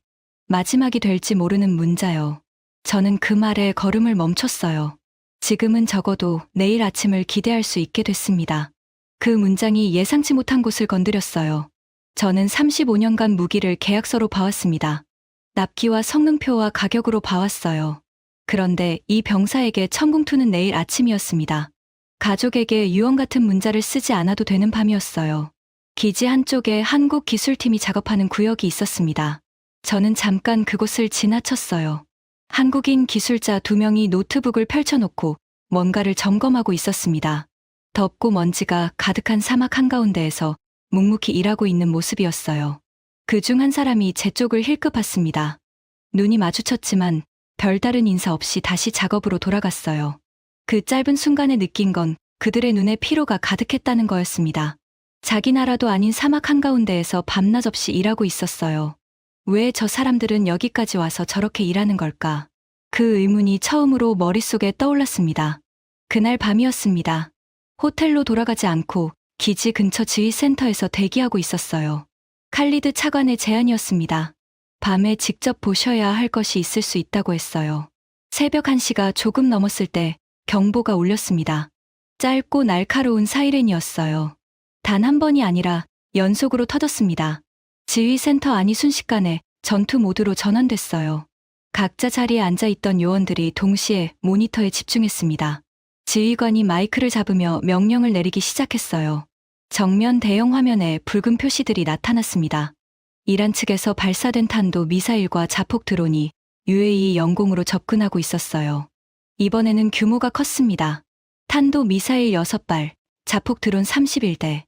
마지막이 될지 모르는 문자요. 저는 그 말에 걸음을 멈췄어요. 지금은 적어도 내일 아침을 기대할 수 있게 됐습니다. 그 문장이 예상치 못한 곳을 건드렸어요. 저는 35년간 무기를 계약서로 봐왔습니다. 납기와 성능표와 가격으로 봐왔어요. 그런데 이 병사에게 천궁투는 내일 아침이었습니다. 가족에게 유언 같은 문자를 쓰지 않아도 되는 밤이었어요. 기지 한쪽에 한국 기술팀이 작업하는 구역이 있었습니다. 저는 잠깐 그곳을 지나쳤어요. 한국인 기술자 2명이 노트북을 펼쳐놓고 뭔가를 점검하고 있었습니다. 덥고 먼지가 가득한 사막 한가운데에서 묵묵히 일하고 있는 모습이었어요. 그중 한 사람이 제 쪽을 힐끗 봤습니다. 눈이 마주쳤지만 별다른 인사 없이 다시 작업으로 돌아갔어요. 그 짧은 순간에 느낀 건 그들의 눈에 피로가 가득했다는 거였습니다. 자기 나라도 아닌 사막 한가운데에서 밤낮 없이 일하고 있었어요. 왜 저 사람들은 여기까지 와서 저렇게 일하는 걸까? 그 의문이 처음으로 머릿속에 떠올랐습니다. 그날 밤이었습니다. 호텔로 돌아가지 않고 기지 근처 지휘센터에서 대기하고 있었어요. 칼리드 차관의 제안이었습니다. 밤에 직접 보셔야 할 것이 있을 수 있다고 했어요. 새벽 1시가 조금 넘었을 때 경보가 울렸습니다. 짧고 날카로운 사이렌이었어요. 단 한 번이 아니라 연속으로 터졌습니다. 지휘센터 안이 순식간에 전투 모드로 전환됐어요. 각자 자리에 앉아있던 요원들이 동시에 모니터에 집중했습니다. 지휘관이 마이크를 잡으며 명령을 내리기 시작했어요. 정면 대형 화면에 붉은 표시들이 나타났습니다. 이란 측에서 발사된 탄도 미사일과 자폭 드론이 UAE 영공으로 접근하고 있었어요. 이번에는 규모가 컸습니다. 탄도 미사일 6발, 자폭 드론 31대.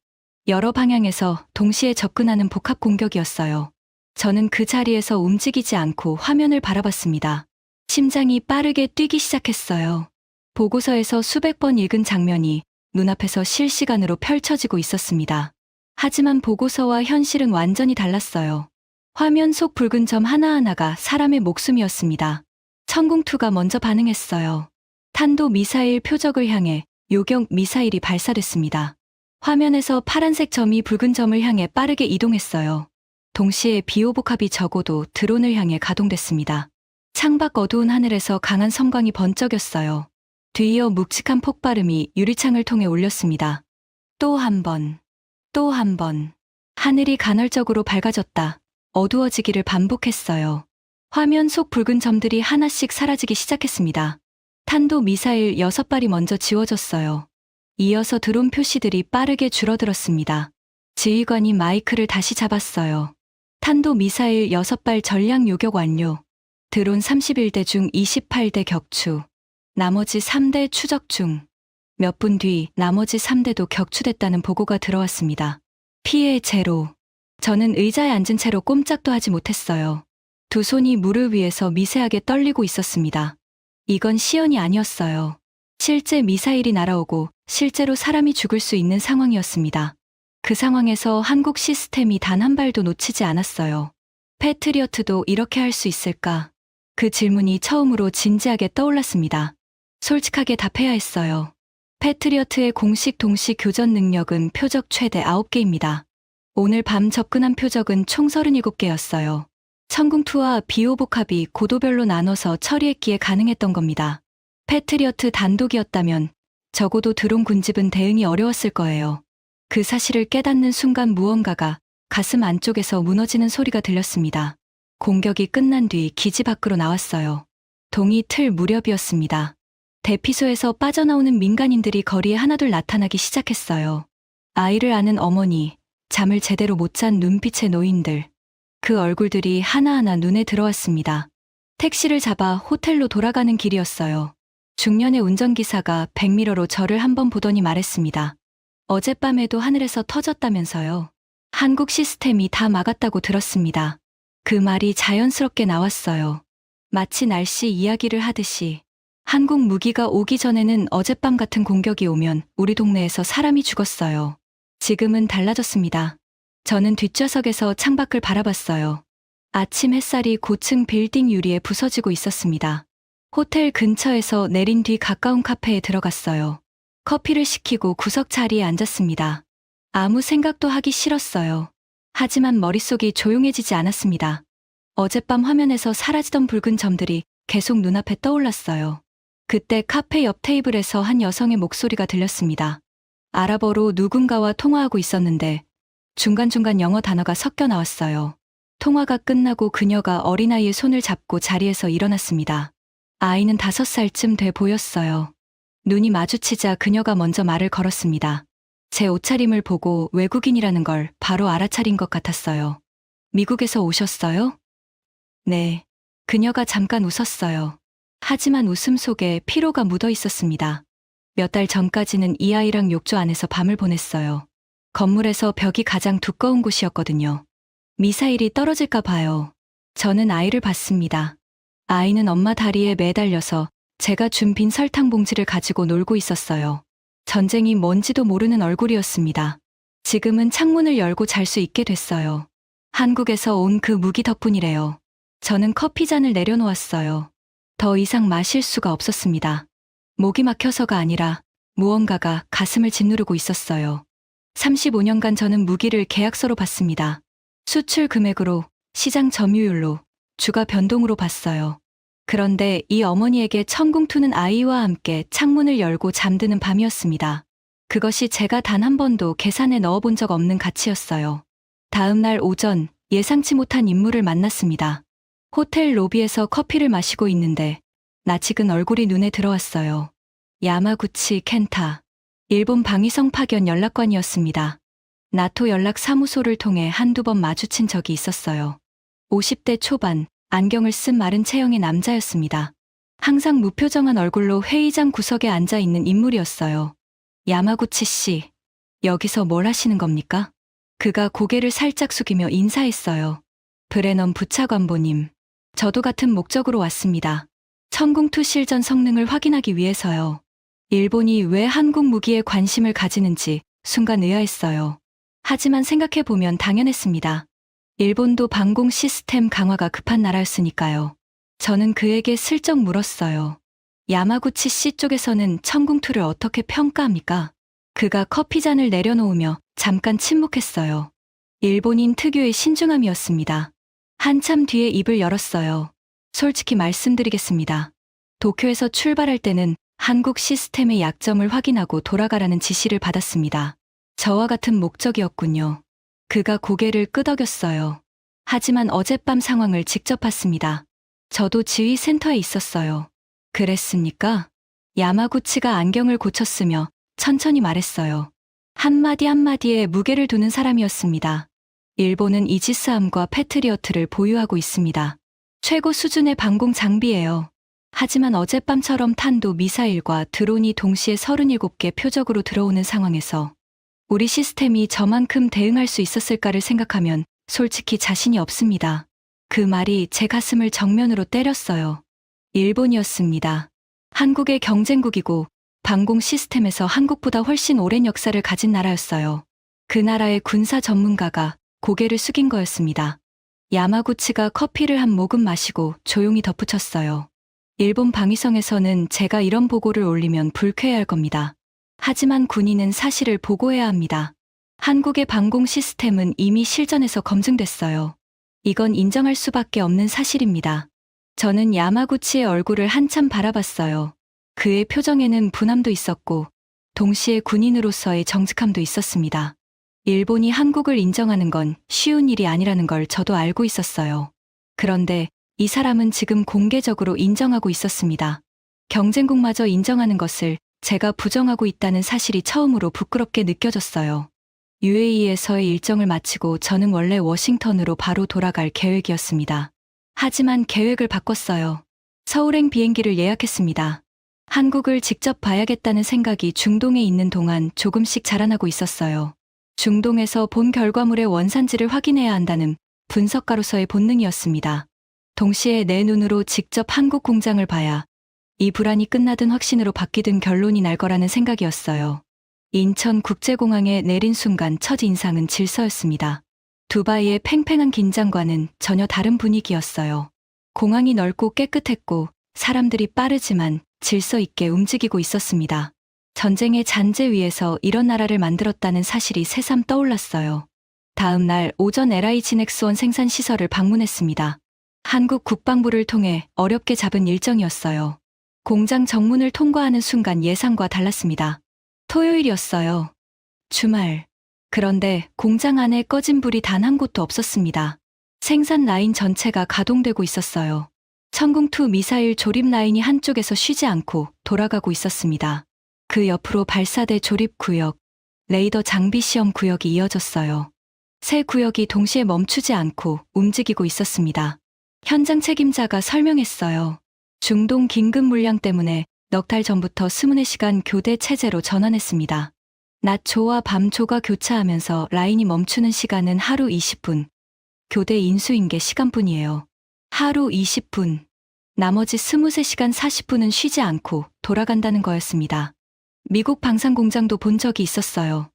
여러 방향에서 동시에 접근하는 복합 공격이었어요. 저는 그 자리에서 움직이지 않고 화면을 바라봤습니다. 심장이 빠르게 뛰기 시작했어요. 보고서에서 수백 번 읽은 장면이 눈앞에서 실시간으로 펼쳐지고 있었습니다. 하지만 보고서와 현실은 완전히 달랐어요. 화면 속 붉은 점 하나하나가 사람의 목숨이었습니다. 천궁2가 먼저 반응했어요. 탄도 미사일 표적을 향해 요격 미사일이 발사됐습니다. 화면에서 파란색 점이 붉은 점을 향해 빠르게 이동했어요. 동시에 비호복합이 적어도 드론을 향해 가동됐습니다. 창밖 어두운 하늘에서 강한 섬광이 번쩍였어요. 뒤이어 묵직한 폭발음이 유리창을 통해 울렸습니다. 또 한 번, 또 한 번. 하늘이 간헐적으로 밝아졌다. 어두워지기를 반복했어요. 화면 속 붉은 점들이 하나씩 사라지기 시작했습니다. 탄도 미사일 6발이 먼저 지워졌어요. 이어서 드론 표시들이 빠르게 줄어들었습니다. 지휘관이 마이크를 다시 잡았어요. 탄도 미사일 6발 전량 요격 완료. 드론 31대 중 28대 격추. 나머지 3대 추적 중. 몇 분 뒤 나머지 3대도 격추됐다는 보고가 들어왔습니다. 피해 제로. 저는 의자에 앉은 채로 꼼짝도 하지 못했어요. 두 손이 무릎 위에서 미세하게 떨리고 있었습니다. 이건 시연이 아니었어요. 실제 미사일이 날아오고 실제로 사람이 죽을 수 있는 상황이었습니다. 그 상황에서 한국 시스템이 단 한 발도 놓치지 않았어요. 패트리어트도 이렇게 할 수 있을까? 그 질문이 처음으로 진지하게 떠올랐습니다. 솔직하게 답해야 했어요. 패트리어트의 공식 동시 교전 능력은 표적 최대 9개입니다. 오늘 밤 접근한 표적은 총 37개였어요. 천궁2와 비호복합이 고도별로 나눠서 처리했기에 가능했던 겁니다. 패트리어트 단독이었다면 적어도 드론 군집은 대응이 어려웠을 거예요. 그 사실을 깨닫는 순간 무언가가 가슴 안쪽에서 무너지는 소리가 들렸습니다. 공격이 끝난 뒤 기지 밖으로 나왔어요. 동이 틀 무렵이었습니다. 대피소에서 빠져나오는 민간인들이 거리에 하나둘 나타나기 시작했어요. 아이를 아는 어머니, 잠을 제대로 못 잔 눈빛의 노인들. 그 얼굴들이 하나하나 눈에 들어왔습니다. 택시를 잡아 호텔로 돌아가는 길이었어요. 중년의 운전기사가 백미러로 저를 한번 보더니 말했습니다. 어젯밤에도 하늘에서 터졌다면서요. 한국 시스템이 다 막았다고 들었습니다. 그 말이 자연스럽게 나왔어요. 마치 날씨 이야기를 하듯이. 한국 무기가 오기 전에는 어젯밤 같은 공격이 오면 우리 동네에서 사람이 죽었어요. 지금은 달라졌습니다. 저는 뒷좌석에서 창밖을 바라봤어요. 아침 햇살이 고층 빌딩 유리에 부서지고 있었습니다. 호텔 근처에서 내린 뒤 가까운 카페에 들어갔어요. 커피를 시키고 구석 자리에 앉았습니다. 아무 생각도 하기 싫었어요. 하지만 머릿속이 조용해지지 않았습니다. 어젯밤 화면에서 사라지던 붉은 점들이 계속 눈앞에 떠올랐어요. 그때 카페 옆 테이블에서 한 여성의 목소리가 들렸습니다. 아랍어로 누군가와 통화하고 있었는데 중간중간 영어 단어가 섞여 나왔어요. 통화가 끝나고 그녀가 어린아이의 손을 잡고 자리에서 일어났습니다. 아이는 5살쯤 돼 보였어요. 눈이 마주치자 그녀가 먼저 말을 걸었습니다. 제 옷차림을 보고 외국인이라는 걸 바로 알아차린 것 같았어요. 미국에서 오셨어요? 네. 그녀가 잠깐 웃었어요. 하지만 웃음 속에 피로가 묻어 있었습니다. 몇 달 전까지는 이 아이랑 욕조 안에서 밤을 보냈어요. 건물에서 벽이 가장 두꺼운 곳이었거든요. 미사일이 떨어질까 봐요. 저는 아이를 봤습니다. 아이는 엄마 다리에 매달려서 제가 준 빈 설탕 봉지를 가지고 놀고 있었어요. 전쟁이 뭔지도 모르는 얼굴이었습니다. 지금은 창문을 열고 잘 수 있게 됐어요. 한국에서 온 그 무기 덕분이래요. 저는 커피잔을 내려놓았어요. 더 이상 마실 수가 없었습니다. 목이 막혀서가 아니라 무언가가 가슴을 짓누르고 있었어요. 35년간 저는 무기를 계약서로 봤습니다. 수출 금액으로, 시장 점유율로, 주가 변동으로 봤어요. 그런데 이 어머니에게 천궁투는 아이와 함께 창문을 열고 잠드는 밤이었습니다. 그것이 제가 단 한 번도 계산에 넣어본 적 없는 가치였어요. 다음 날 오전 예상치 못한 인물을 만났습니다. 호텔 로비에서 커피를 마시고 있는데 낯익은 얼굴이 눈에 들어왔어요. 야마구치 켄타. 일본 방위성 파견 연락관이었습니다. 나토 연락 사무소를 통해 한두 번 마주친 적이 있었어요. 50대 초반, 안경을 쓴 마른 체형의 남자였습니다. 항상 무표정한 얼굴로 회의장 구석에 앉아 있는 인물이었어요. 야마구치 씨, 여기서 뭘 하시는 겁니까? 그가 고개를 살짝 숙이며 인사했어요. 브레넌 부차관보님, 저도 같은 목적으로 왔습니다. 천궁투 실전 성능을 확인하기 위해서요. 일본이 왜 한국 무기에 관심을 가지는지 순간 의아했어요. 하지만 생각해보면 당연했습니다. 일본도 방공 시스템 강화가 급한 나라였으니까요. 저는 그에게 슬쩍 물었어요. 야마구치 씨 쪽에서는 천궁투를 어떻게 평가합니까? 그가 커피잔을 내려놓으며 잠깐 침묵했어요. 일본인 특유의 신중함이었습니다. 한참 뒤에 입을 열었어요. 솔직히 말씀드리겠습니다. 도쿄에서 출발할 때는 한국 시스템의 약점을 확인하고 돌아가라는 지시를 받았습니다. 저와 같은 목적이었군요. 그가 고개를 끄덕였어요. 하지만 어젯밤 상황을 직접 봤습니다. 저도 지휘센터에 있었어요. 그랬습니까? 야마구치가 안경을 고쳤으며 천천히 말했어요. 한마디 한마디에 무게를 두는 사람이었습니다. 일본은 이지스함과 패트리어트를 보유하고 있습니다. 최고 수준의 방공 장비예요. 하지만 어젯밤처럼 탄도 미사일과 드론이 동시에 37개 표적으로 들어오는 상황에서 우리 시스템이 저만큼 대응할 수 있었을까를 생각하면 솔직히 자신이 없습니다. 그 말이 제 가슴을 정면으로 때렸어요. 일본이었습니다. 한국의 경쟁국이고 방공 시스템에서 한국보다 훨씬 오랜 역사를 가진 나라였어요. 그 나라의 군사 전문가가 고개를 숙인 거였습니다. 야마구치가 커피를 한 모금 마시고 조용히 덧붙였어요. 일본 방위성에서는 제가 이런 보고를 올리면 불쾌해할 겁니다. 하지만 군인은 사실을 보고해야 합니다. 한국의 방공 시스템은 이미 실전에서 검증됐어요. 이건 인정할 수밖에 없는 사실입니다. 저는 야마구치의 얼굴을 한참 바라봤어요. 그의 표정에는 분함도 있었고 동시에 군인으로서의 정직함도 있었습니다. 일본이 한국을 인정하는 건 쉬운 일이 아니라는 걸 저도 알고 있었어요. 그런데 이 사람은 지금 공개적으로 인정하고 있었습니다. 경쟁국마저 인정하는 것을 제가 부정하고 있다는 사실이 처음으로 부끄럽게 느껴졌어요. UAE에서의 일정을 마치고 저는 원래 워싱턴으로 바로 돌아갈 계획이었습니다. 하지만 계획을 바꿨어요. 서울행 비행기를 예약했습니다. 한국을 직접 봐야겠다는 생각이 중동에 있는 동안 조금씩 자라나고 있었어요. 중동에서 본 결과물의 원산지를 확인해야 한다는 분석가로서의 본능이었습니다. 동시에 내 눈으로 직접 한국 공장을 봐야 이 불안이 끝나든 확신으로 바뀌든 결론이 날 거라는 생각이었어요. 인천국제공항에 내린 순간 첫 인상은 질서였습니다. 두바이의 팽팽한 긴장과는 전혀 다른 분위기였어요. 공항이 넓고 깨끗했고 사람들이 빠르지만 질서 있게 움직이고 있었습니다. 전쟁의 잔재 위에서 이런 나라를 만들었다는 사실이 새삼 떠올랐어요. 다음 날 오전 LI 진엑스원 생산시설을 방문했습니다. 한국 국방부를 통해 어렵게 잡은 일정이었어요. 공장 정문을 통과하는 순간 예상과 달랐습니다. 토요일이었어요. 주말. 그런데 공장 안에 꺼진 불이 단 한 곳도 없었습니다. 생산 라인 전체가 가동되고 있었어요. 천궁2 미사일 조립 라인이 한쪽에서 쉬지 않고 돌아가고 있었습니다. 그 옆으로 발사대 조립 구역, 레이더 장비 시험 구역이 이어졌어요. 세 구역이 동시에 멈추지 않고 움직이고 있었습니다. 현장 책임자가 설명했어요. 중동 긴급 물량 때문에 넉 달 전부터 24시간 교대 체제로 전환했습니다. 낮 조와 밤 조가 교차하면서 라인이 멈추는 시간은 하루 20분. 교대 인수인계 시간뿐이에요. 하루 20분. 나머지 23시간 40분은 쉬지 않고 돌아간다는 거였습니다. 미국 방산 공장도 본 적이 있었어요.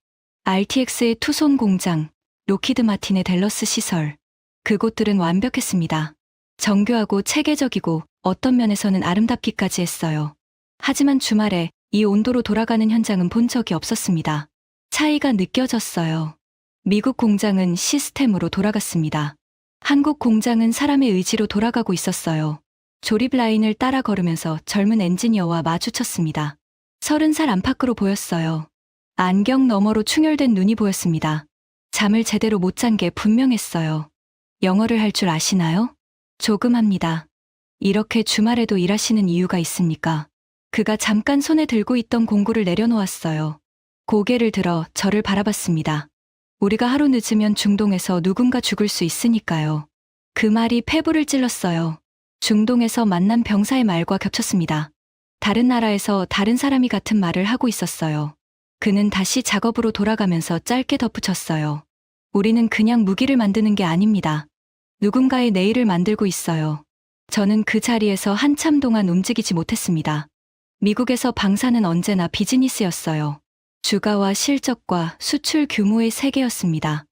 RTX의 투손 공장, 로키드 마틴의 댈러스 시설. 그곳들은 완벽했습니다. 정교하고 체계적이고 어떤 면에서는 아름답기까지 했어요. 하지만 주말에 이 온도로 돌아가는 현장은 본 적이 없었습니다. 차이가 느껴졌어요. 미국 공장은 시스템으로 돌아갔습니다. 한국 공장은 사람의 의지로 돌아가고 있었어요. 조립 라인을 따라 걸으면서 젊은 엔지니어와 마주쳤습니다. 30살 안팎으로 보였어요. 안경 너머로 충혈된 눈이 보였습니다. 잠을 제대로 못 잔 게 분명했어요. 영어를 할 줄 아시나요? 조금 합니다. 이렇게 주말에도 일하시는 이유가 있습니까? 그가 잠깐 손에 들고 있던 공구를 내려놓았어요. 고개를 들어 저를 바라봤습니다. 우리가 하루 늦으면 중동에서 누군가 죽을 수 있으니까요. 그 말이 폐부를 찔렀어요. 중동에서 만난 병사의 말과 겹쳤습니다. 다른 나라에서 다른 사람이 같은 말을 하고 있었어요. 그는 다시 작업으로 돌아가면서 짧게 덧붙였어요. 우리는 그냥 무기를 만드는 게 아닙니다. 누군가의 내일을 만들고 있어요. 저는 그 자리에서 한참 동안 움직이지 못했습니다. 미국에서 방사는 언제나 비즈니스였어요. 주가와 실적과 수출 규모의 세계였습니다.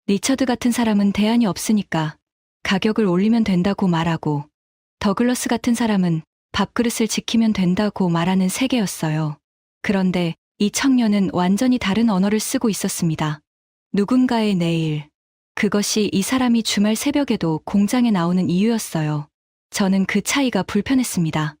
리처드 같은 사람은 대안이 없으니까 가격을 올리면 된다고 말하고, 더글러스 같은 사람은 밥그릇을 지키면 된다고 말하는 세계였어요. 그런데 이 청년은 완전히 다른 언어를 쓰고 있었습니다. 누군가의 내일. 그것이 이 사람이 주말 새벽에도 공장에 나오는 이유였어요. 저는 그 차이가 불편했습니다.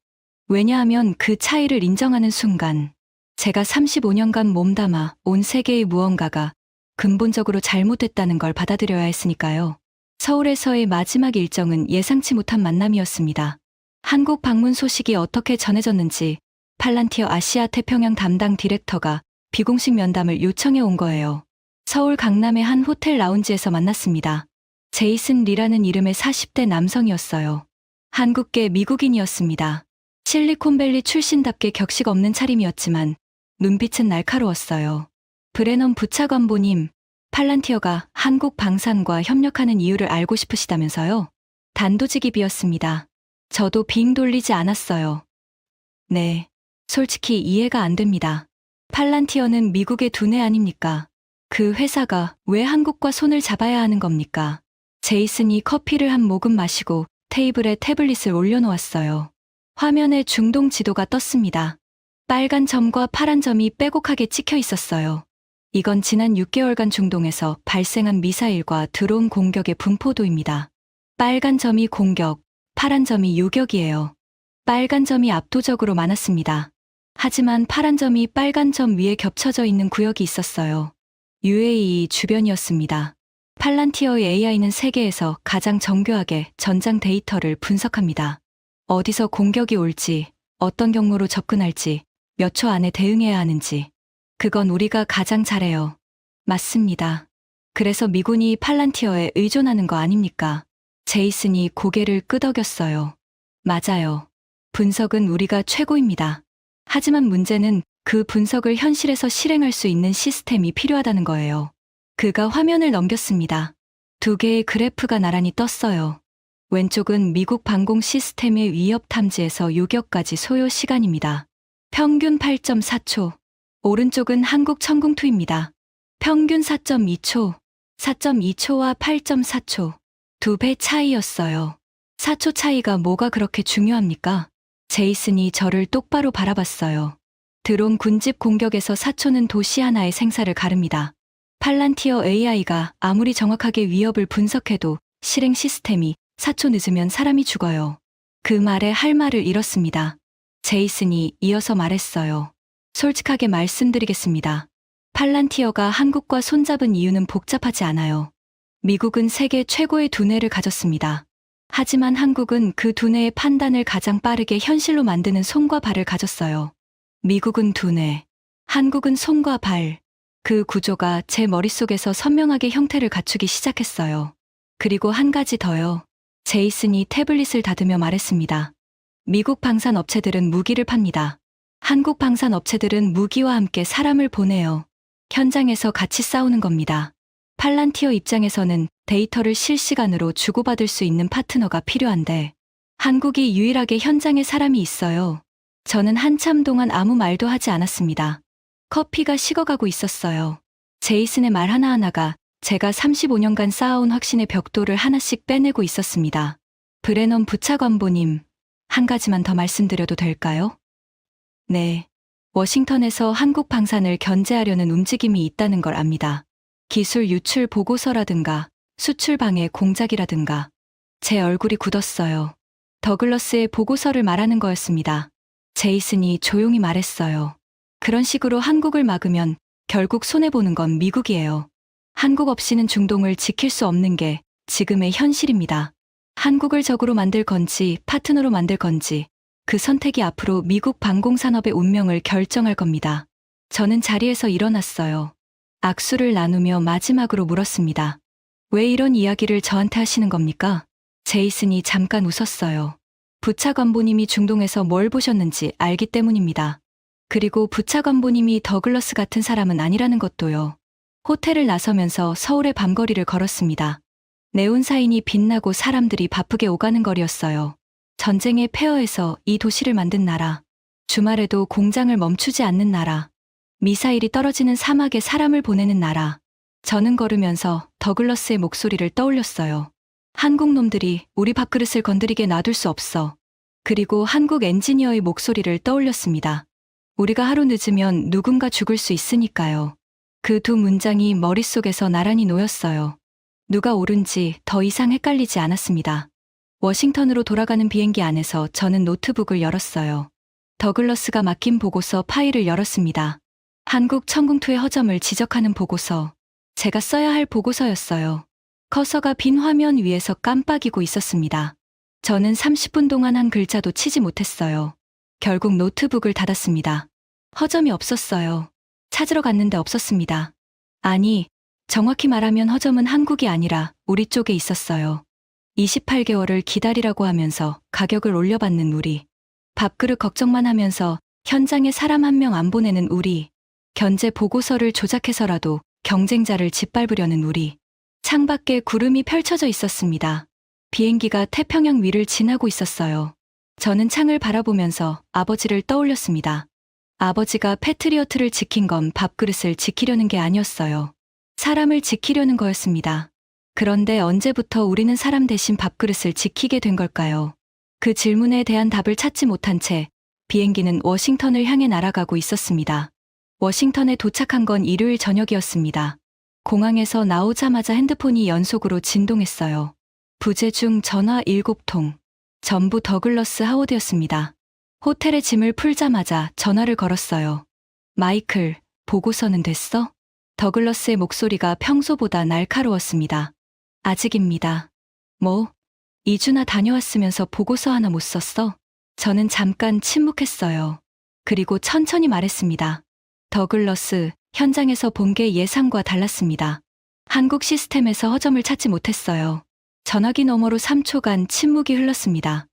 왜냐하면 그 차이를 인정하는 순간 제가 35년간 몸담아 온 세계의 무언가가 근본적으로 잘못됐다는 걸 받아들여야 했으니까요. 서울에서의 마지막 일정은 예상치 못한 만남이었습니다. 한국 방문 소식이 어떻게 전해졌는지 팔란티어 아시아 태평양 담당 디렉터가 비공식 면담을 요청해 온 거예요. 서울 강남의 한 호텔 라운지에서 만났습니다. 제이슨 리라는 이름의 40대 남성이었어요. 한국계 미국인이었습니다. 실리콘밸리 출신답게 격식 없는 차림이었지만 눈빛은 날카로웠어요. 브레넌 부차관보님, 팔란티어가 한국 방산과 협력하는 이유를 알고 싶으시다면서요? 단도직입이었습니다. 저도 빙 돌리지 않았어요. 네, 솔직히 이해가 안 됩니다. 팔란티어는 미국의 두뇌 아닙니까? 그 회사가 왜 한국과 손을 잡아야 하는 겁니까? 제이슨이 커피를 한 모금 마시고 테이블에 태블릿을 올려놓았어요. 화면에 중동 지도가 떴습니다. 빨간 점과 파란 점이 빼곡하게 찍혀 있었어요. 이건 지난 6개월간 중동에서 발생한 미사일과 드론 공격의 분포도입니다. 빨간 점이 공격, 파란 점이 요격이에요. 빨간 점이 압도적으로 많았습니다. 하지만 파란 점이 빨간 점 위에 겹쳐져 있는 구역이 있었어요. UAE 주변이었습니다. 팔란티어의 AI는 세계에서 가장 정교하게 전장 데이터를 분석합니다. 어디서 공격이 올지, 어떤 경로로 접근할지, 몇 초 안에 대응해야 하는지. 그건 우리가 가장 잘해요. 맞습니다. 그래서 미군이 팔란티어에 의존하는 거 아닙니까? 제이슨이 고개를 끄덕였어요. 맞아요. 분석은 우리가 최고입니다. 하지만 문제는 그 분석을 현실에서 실행할 수 있는 시스템이 필요하다는 거예요. 그가 화면을 넘겼습니다. 두 개의 그래프가 나란히 떴어요. 왼쪽은 미국 방공 시스템의 위협 탐지에서 요격까지 소요 시간입니다. 평균 8.4초. 오른쪽은 한국 천궁2입니다. 평균 4.2초. 4.2초와 8.4초. 2배 차이였어요. 4초 차이가 뭐가 그렇게 중요합니까? 제이슨이 저를 똑바로 바라봤어요. 드론 군집 공격에서 4초는 도시 하나의 생사를 가릅니다. 팔란티어 AI가 아무리 정확하게 위협을 분석해도 실행 시스템이 4초 늦으면 사람이 죽어요. 그 말에 할 말을 잃었습니다. 제이슨이 이어서 말했어요. 솔직하게 말씀드리겠습니다. 팔란티어가 한국과 손잡은 이유는 복잡하지 않아요. 미국은 세계 최고의 두뇌를 가졌습니다. 하지만 한국은 그 두뇌의 판단을 가장 빠르게 현실로 만드는 손과 발을 가졌어요. 미국은 두뇌, 한국은 손과 발. 그 구조가 제 머릿속에서 선명하게 형태를 갖추기 시작했어요. 그리고 한 가지 더요. 제이슨이 태블릿을 닫으며 말했습니다. 미국 방산 업체들은 무기를 팝니다. 한국 방산 업체들은 무기와 함께 사람을 보내요. 현장에서 같이 싸우는 겁니다. 팔란티어 입장에서는 데이터를 실시간으로 주고받을 수 있는 파트너가 필요한데 한국이 유일하게 현장에 사람이 있어요. 저는 한참 동안 아무 말도 하지 않았습니다. 커피가 식어가고 있었어요. 제이슨의 말 하나하나가 제가 35년간 쌓아온 확신의 벽돌을 하나씩 빼내고 있었습니다. 브레넌 부차관보님, 한 가지만 더 말씀드려도 될까요? 네. 워싱턴에서 한국 방산을 견제하려는 움직임이 있다는 걸 압니다. 기술 유출 보고서라든가 수출 방해 공작이라든가. 제 얼굴이 굳었어요. 더글러스의 보고서를 말하는 거였습니다. 제이슨이 조용히 말했어요. 그런 식으로 한국을 막으면 결국 손해보는 건 미국이에요. 한국 없이는 중동을 지킬 수 없는 게 지금의 현실입니다. 한국을 적으로 만들 건지 파트너로 만들 건지 그 선택이 앞으로 미국 방공산업의 운명을 결정할 겁니다. 저는 자리에서 일어났어요. 악수를 나누며 마지막으로 물었습니다. 왜 이런 이야기를 저한테 하시는 겁니까? 제이슨이 잠깐 웃었어요. 부차관보님이 중동에서 뭘 보셨는지 알기 때문입니다. 그리고 부차관보님이 더글러스 같은 사람은 아니라는 것도요. 호텔을 나서면서 서울의 밤거리를 걸었습니다. 네온사인이 빛나고 사람들이 바쁘게 오가는 거리였어요. 전쟁의 폐허에서 이 도시를 만든 나라. 주말에도 공장을 멈추지 않는 나라. 미사일이 떨어지는 사막에 사람을 보내는 나라. 저는 걸으면서 더글러스의 목소리를 떠올렸어요. 한국 놈들이 우리 밥그릇을 건드리게 놔둘 수 없어. 그리고 한국 엔지니어의 목소리를 떠올렸습니다. 우리가 하루 늦으면 누군가 죽을 수 있으니까요. 그 두 문장이 머릿속에서 나란히 놓였어요. 누가 옳은지 더 이상 헷갈리지 않았습니다. 워싱턴으로 돌아가는 비행기 안에서 저는 노트북을 열었어요. 더글러스가 맡긴 보고서 파일을 열었습니다. 한국 천궁2의 허점을 지적하는 보고서. 제가 써야 할 보고서였어요. 커서가 빈 화면 위에서 깜빡이고 있었습니다. 저는 30분 동안 한 글자도 치지 못했어요. 결국 노트북을 닫았습니다. 허점이 없었어요. 찾으러 갔는데 없었습니다. 아니, 정확히 말하면 허점은 한국이 아니라 우리 쪽에 있었어요. 28개월을 기다리라고 하면서 가격을 올려받는 우리. 밥그릇 걱정만 하면서 현장에 사람 한 명 안 보내는 우리. 견제 보고서를 조작해서라도 경쟁자를 짓밟으려는 우리. 창밖에 구름이 펼쳐져 있었습니다. 비행기가 태평양 위를 지나고 있었어요. 저는 창을 바라보면서 아버지를 떠올렸습니다. 아버지가 패트리어트를 지킨 건 밥그릇을 지키려는 게 아니었어요. 사람을 지키려는 거였습니다. 그런데 언제부터 우리는 사람 대신 밥그릇을 지키게 된 걸까요? 그 질문에 대한 답을 찾지 못한 채 비행기는 워싱턴을 향해 날아가고 있었습니다. 워싱턴에 도착한 건 일요일 저녁이었습니다. 공항에서 나오자마자 핸드폰이 연속으로 진동했어요. 부재 중 전화 7통. 전부 더글러스 하워드였습니다. 호텔에 짐을 풀자마자 전화를 걸었어요. 마이클, 보고서는 됐어? 더글러스의 목소리가 평소보다 날카로웠습니다. 아직입니다. 뭐? 2주나 다녀왔으면서 보고서 하나 못 썼어? 저는 잠깐 침묵했어요. 그리고 천천히 말했습니다. 더글러스, 현장에서 본 게 예상과 달랐습니다. 한국 시스템에서 허점을 찾지 못했어요. 전화기 너머로 3초간 침묵이 흘렀습니다.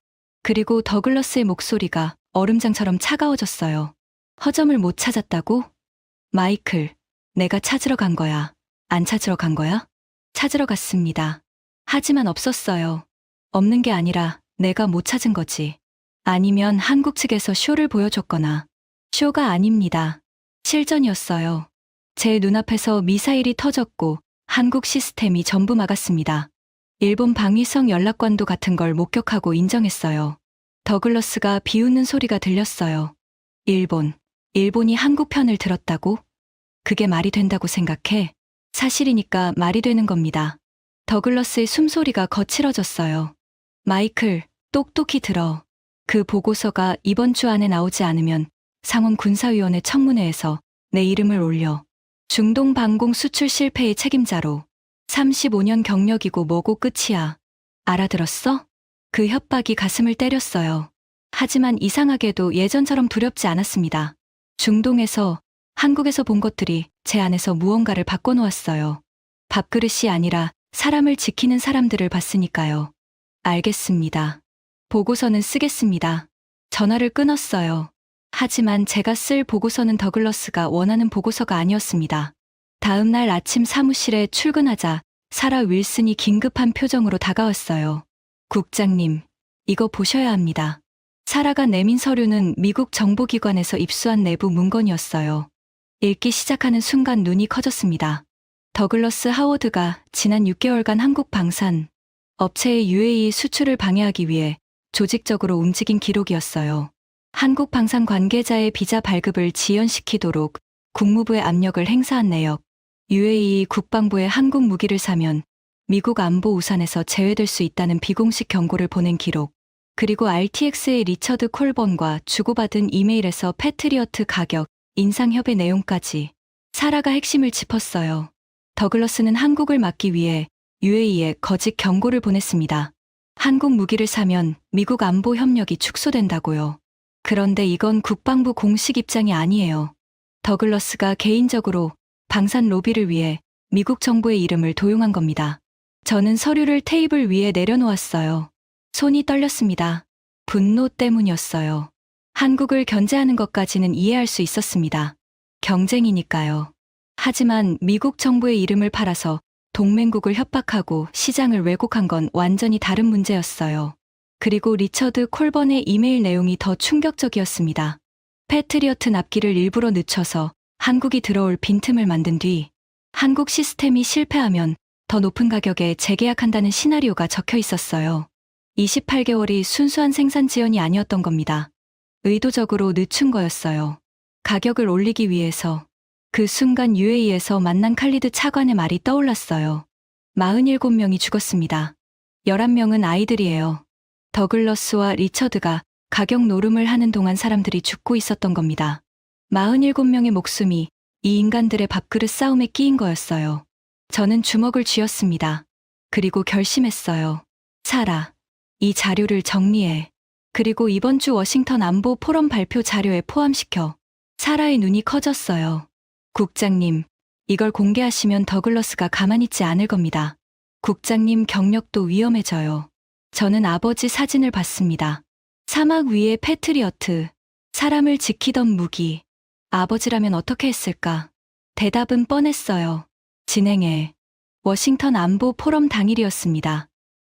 그리고 더글러스의 목소리가 얼음장처럼 차가워졌어요. 허점을 못 찾았다고? 마이클, 내가 찾으러 간 거야. 안 찾으러 간 거야? 찾으러 갔습니다. 하지만 없었어요. 없는 게 아니라 내가 못 찾은 거지. 아니면 한국 측에서 쇼를 보여줬거나. 쇼가 아닙니다. 실전이었어요. 제 눈앞에서 미사일이 터졌고 한국 시스템이 전부 막았습니다. 일본 방위성 연락관도 같은 걸 목격하고 인정했어요. 더글러스가 비웃는 소리가 들렸어요. 일본이 한국 편을 들었다고? 그게 말이 된다고 생각해? 사실이니까 말이 되는 겁니다. 더글러스의 숨소리가 거칠어졌어요. 마이클, 똑똑히 들어. 그 보고서가 이번 주 안에 나오지 않으면 상원 군사위원회 청문회에서 내 이름을 올려. 중동 방공 수출 실패의 책임자로. 35년 경력이고 뭐고 끝이야. 알아들었어? 그 협박이 가슴을 때렸어요. 하지만 이상하게도 예전처럼 두렵지 않았습니다. 중동에서, 한국에서 본 것들이 제 안에서 무언가를 바꿔놓았어요. 밥그릇이 아니라 사람을 지키는 사람들을 봤으니까요. 알겠습니다. 보고서는 쓰겠습니다. 전화를 끊었어요. 하지만 제가 쓸 보고서는 더글러스가 원하는 보고서가 아니었습니다. 다음 날 아침 사무실에 출근하자 사라 윌슨이 긴급한 표정으로 다가왔어요. 국장님, 이거 보셔야 합니다. 사라가 내민 서류는 미국 정보기관에서 입수한 내부 문건이었어요. 읽기 시작하는 순간 눈이 커졌습니다. 더글러스 하워드가 지난 6개월간 한국 방산 업체의 UAE 수출을 방해하기 위해 조직적으로 움직인 기록이었어요. 한국 방산 관계자의 비자 발급을 지연시키도록 국무부의 압력을 행사한 내역, UAE 국방부에 한국 무기를 사면 미국 안보 우산에서 제외될 수 있다는 비공식 경고를 보낸 기록, 그리고 RTX의 리처드 콜번과 주고받은 이메일에서 패트리어트 가격, 인상 협의 내용까지. 사라가 핵심을 짚었어요. 더글러스는 한국을 막기 위해 UAE에 거짓 경고를 보냈습니다. 한국 무기를 사면 미국 안보 협력이 축소된다고요. 그런데 이건 국방부 공식 입장이 아니에요. 더글러스가 개인적으로 방산 로비를 위해 미국 정부의 이름을 도용한 겁니다. 저는 서류를 테이블 위에 내려놓았어요. 손이 떨렸습니다. 분노 때문이었어요. 한국을 견제하는 것까지는 이해할 수 있었습니다. 경쟁이니까요. 하지만 미국 정부의 이름을 팔아서 동맹국을 협박하고 시장을 왜곡한 건 완전히 다른 문제였어요. 그리고 리처드 콜번의 이메일 내용이 더 충격적이었습니다. 패트리어트 납기를 일부러 늦춰서 한국이 들어올 빈틈을 만든 뒤 한국 시스템이 실패하면 더 높은 가격에 재계약한다는 시나리오가 적혀 있었어요. 28개월이 순수한 생산 지연이 아니었던 겁니다. 의도적으로 늦춘 거였어요. 가격을 올리기 위해서. 그 순간 UAE에서 만난 칼리드 차관의 말이 떠올랐어요. 47명이 죽었습니다. 11명은 아이들이에요. 더글러스와 리처드가 가격 노름을 하는 동안 사람들이 죽고 있었던 겁니다. 47명의 목숨이 이 인간들의 밥그릇 싸움에 끼인 거였어요. 저는 주먹을 쥐었습니다. 그리고 결심했어요. 사라, 이 자료를 정리해. 그리고 이번 주 워싱턴 안보 포럼 발표 자료에 포함시켜. 사라의 눈이 커졌어요. 국장님, 이걸 공개하시면 더글러스가 가만히 있지 않을 겁니다. 국장님 경력도 위험해져요. 저는 아버지 사진을 봤습니다. 사막 위의 패트리어트, 사람을 지키던 무기. 아버지라면 어떻게 했을까? 대답은 뻔했어요. 진행해. 워싱턴 안보 포럼 당일이었습니다.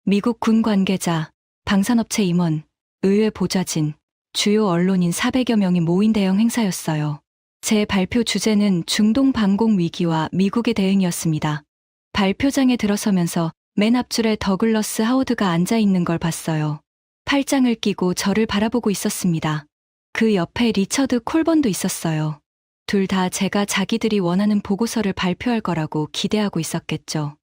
미국 군 관계자, 방산업체 임원, 의회 보좌진, 주요 언론인 400여 명이 모인 대형 행사였어요. 제 발표 주제는 중동 방공 위기와 미국의 대응이었습니다. 발표장에 들어서면서 맨 앞줄에 더글러스 하워드가 앉아 있는 걸 봤어요. 팔짱을 끼고 저를 바라보고 있었습니다. 그 옆에 리처드 콜번도 있었어요. 둘 다 제가 자기들이 원하는 보고서를 발표할 거라고 기대하고 있었겠죠.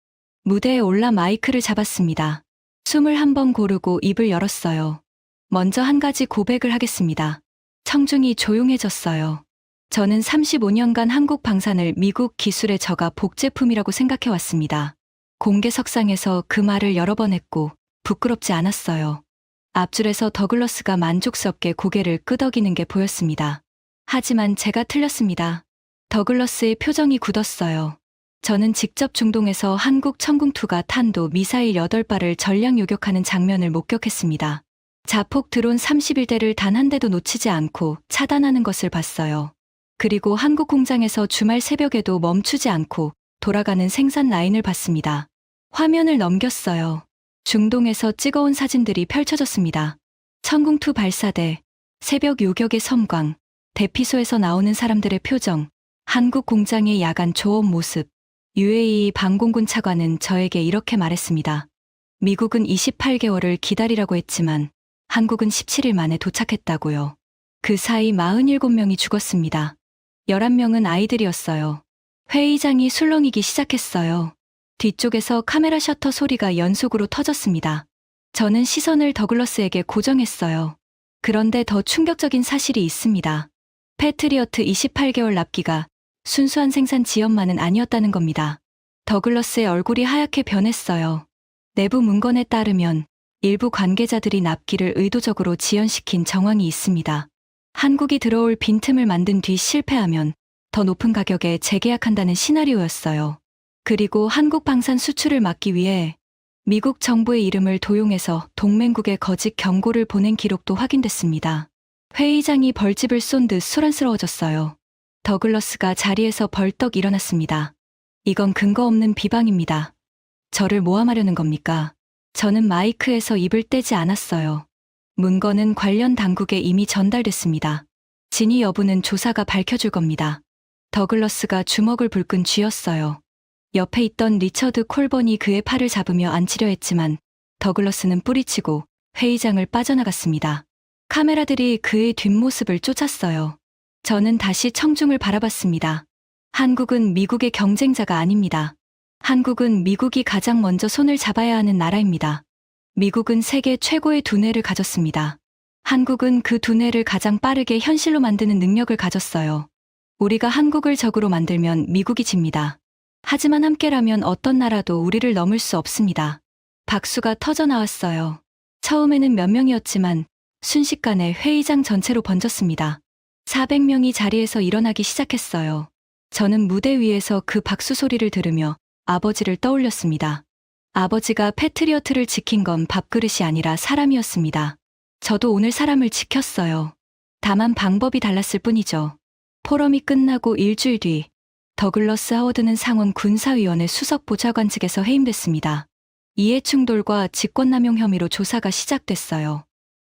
무대에 올라 마이크를 잡았습니다. 숨을 한 번 고르고 입을 열었어요. 먼저 한 가지 고백을 하겠습니다. 청중이 조용해졌어요. 저는 35년간 한국 방산을 미국 기술의 저가 복제품이라고 생각해왔습니다. 공개석상에서 그 말을 여러 번 했고 부끄럽지 않았어요. 앞줄에서 더글러스가 만족스럽게 고개를 끄덕이는 게 보였습니다. 하지만 제가 틀렸습니다. 더글러스의 표정이 굳었어요. 저는 직접 중동에서 한국 천궁2가 탄도 미사일 8발을 전량 요격하는 장면을 목격했습니다. 자폭 드론 31대를 단 한 대도 놓치지 않고 차단하는 것을 봤어요. 그리고 한국 공장에서 주말 새벽에도 멈추지 않고 돌아가는 생산 라인을 봤습니다. 화면을 넘겼어요. 중동에서 찍어온 사진들이 펼쳐졌습니다. 천궁2 발사대, 새벽 요격의 섬광, 대피소에서 나오는 사람들의 표정, 한국 공장의 야간 조업 모습. UAE 방공군 차관은 저에게 이렇게 말했습니다. 미국은 28개월을 기다리라고 했지만 한국은 17일 만에 도착했다고요. 그 사이 47명이 죽었습니다. 11명은 아이들이었어요. 회의장이 술렁이기 시작했어요. 뒤쪽에서 카메라 셔터 소리가 연속으로 터졌습니다. 저는 시선을 더글러스에게 고정했어요. 그런데 더 충격적인 사실이 있습니다. 패트리어트 28개월 납기가 순수한 생산 지연만은 아니었다는 겁니다. 더글러스의 얼굴이 하얗게 변했어요. 내부 문건에 따르면 일부 관계자들이 납기를 의도적으로 지연시킨 정황이 있습니다. 한국이 들어올 빈틈을 만든 뒤 실패하면 더 높은 가격에 재계약한다는 시나리오였어요. 그리고 한국 방산 수출을 막기 위해 미국 정부의 이름을 도용해서 동맹국에 거짓 경고를 보낸 기록도 확인됐습니다. 회의장이 벌집을 쏜 듯 소란스러워졌어요. 더글러스가 자리에서 벌떡 일어났습니다. 이건 근거 없는 비방입니다. 저를 모함하려는 겁니까? 저는 마이크에서 입을 떼지 않았어요. 문건은 관련 당국에 이미 전달됐습니다. 진위 여부는 조사가 밝혀줄 겁니다. 더글러스가 주먹을 불끈 쥐었어요. 옆에 있던 리처드 콜번이 그의 팔을 잡으며 앉히려 했지만 더글러스는 뿌리치고 회의장을 빠져나갔습니다. 카메라들이 그의 뒷모습을 쫓았어요. 저는 다시 청중을 바라봤습니다. 한국은 미국의 경쟁자가 아닙니다. 한국은 미국이 가장 먼저 손을 잡아야 하는 나라입니다. 미국은 세계 최고의 두뇌를 가졌습니다. 한국은 그 두뇌를 가장 빠르게 현실로 만드는 능력을 가졌어요. 우리가 한국을 적으로 만들면 미국이 집니다. 하지만 함께라면 어떤 나라도 우리를 넘을 수 없습니다. 박수가 터져 나왔어요. 처음에는 몇 명이었지만 순식간에 회의장 전체로 번졌습니다. 400명이 자리에서 일어나기 시작했어요. 저는 무대 위에서 그 박수 소리를 들으며 아버지를 떠올렸습니다. 아버지가 패트리어트를 지킨 건 밥그릇이 아니라 사람이었습니다. 저도 오늘 사람을 지켰어요. 다만 방법이 달랐을 뿐이죠. 포럼이 끝나고 일주일 뒤 더글러스 하워드는 상원 군사위원회 수석 보좌관직에서 해임됐습니다. 이해충돌과 직권남용 혐의로 조사가 시작됐어요.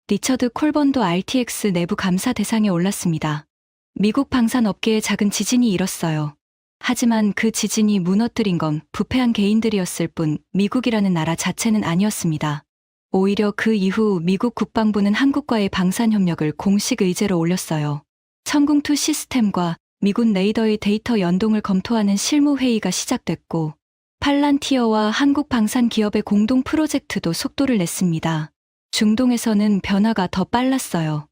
리처드 콜번도 RTX 내부 감사 대상에 올랐습니다. 미국 방산업계에 작은 지진이 일었어요. 하지만 그 지진이 무너뜨린 건 부패한 개인들이었을 뿐 미국이라는 나라 자체는 아니었습니다. 오히려 그 이후 미국 국방부는 한국과의 방산협력을 공식 의제로 올렸어요. 천궁2 시스템과 미군 레이더의 데이터 연동을 검토하는 실무회의가 시작됐고 팔란티어와 한국 방산 기업의 공동 프로젝트도 속도를 냈습니다. 중동에서는 변화가 더 빨랐어요.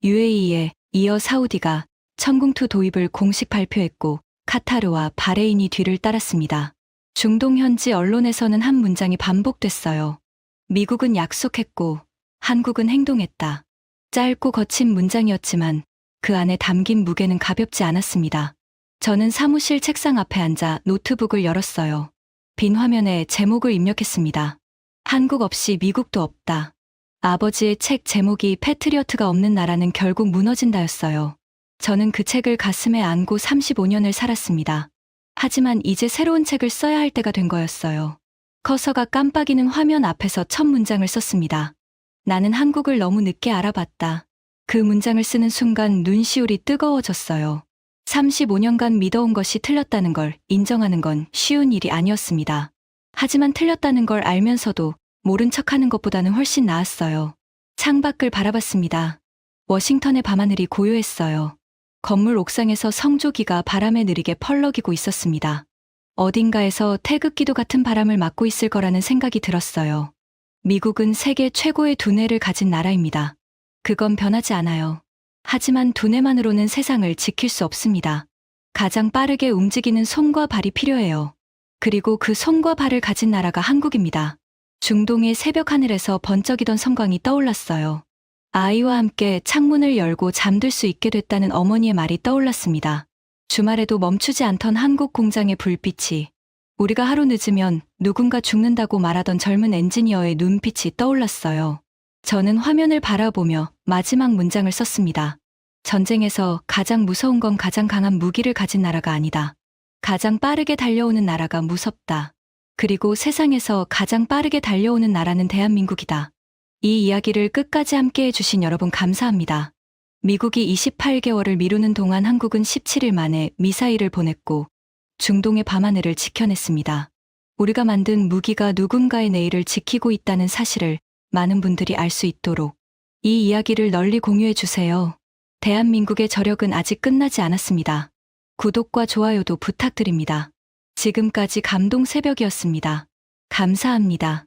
UAE에 이어 사우디가 천궁2 도입을 공식 발표했고 카타르와 바레인이 뒤를 따랐습니다. 중동 현지 언론에서는 한 문장이 반복됐어요. 미국은 약속했고 한국은 행동했다. 짧고 거친 문장이었지만 그 안에 담긴 무게는 가볍지 않았습니다. 저는 사무실 책상 앞에 앉아 노트북을 열었어요. 빈 화면에 제목을 입력했습니다. 한국 없이 미국도 없다. 아버지의 책 제목이 패트리어트가 없는 나라는 결국 무너진다였어요. 저는 그 책을 가슴에 안고 35년을 살았습니다. 하지만 이제 새로운 책을 써야 할 때가 된 거였어요. 커서가 깜빡이는 화면 앞에서 첫 문장을 썼습니다. 나는 한국을 너무 늦게 알아봤다. 그 문장을 쓰는 순간 눈시울이 뜨거워졌어요. 35년간 믿어온 것이 틀렸다는 걸 인정하는 건 쉬운 일이 아니었습니다. 하지만 틀렸다는 걸 알면서도 모른 척하는 것보다는 훨씬 나았어요. 창밖을 바라봤습니다. 워싱턴의 밤하늘이 고요했어요. 건물 옥상에서 성조기가 바람에 느리게 펄럭이고 있었습니다. 어딘가에서 태극기도 같은 바람을 맞고 있을 거라는 생각이 들었어요. 미국은 세계 최고의 두뇌를 가진 나라입니다. 그건 변하지 않아요. 하지만 두뇌만으로는 세상을 지킬 수 없습니다. 가장 빠르게 움직이는 손과 발이 필요해요. 그리고 그 손과 발을 가진 나라가 한국입니다. 중동의 새벽 하늘에서 번쩍이던 섬광이 떠올랐어요. 아이와 함께 창문을 열고 잠들 수 있게 됐다는 어머니의 말이 떠올랐습니다. 주말에도 멈추지 않던 한국 공장의 불빛이, 우리가 하루 늦으면 누군가 죽는다고 말하던 젊은 엔지니어의 눈빛이 떠올랐어요. 저는 화면을 바라보며 마지막 문장을 썼습니다. 전쟁에서 가장 무서운 건 가장 강한 무기를 가진 나라가 아니다. 가장 빠르게 달려오는 나라가 무섭다. 그리고 세상에서 가장 빠르게 달려오는 나라는 대한민국이다. 이 이야기를 끝까지 함께 해주신 여러분 감사합니다. 미국이 28개월을 미루는 동안 한국은 17일 만에 미사일을 보냈고 중동의 밤하늘을 지켜냈습니다. 우리가 만든 무기가 누군가의 내일을 지키고 있다는 사실을 많은 분들이 알 수 있도록 이 이야기를 널리 공유해 주세요. 대한민국의 저력은 아직 끝나지 않았습니다. 구독과 좋아요도 부탁드립니다. 지금까지 감동 새벽이었습니다. 감사합니다.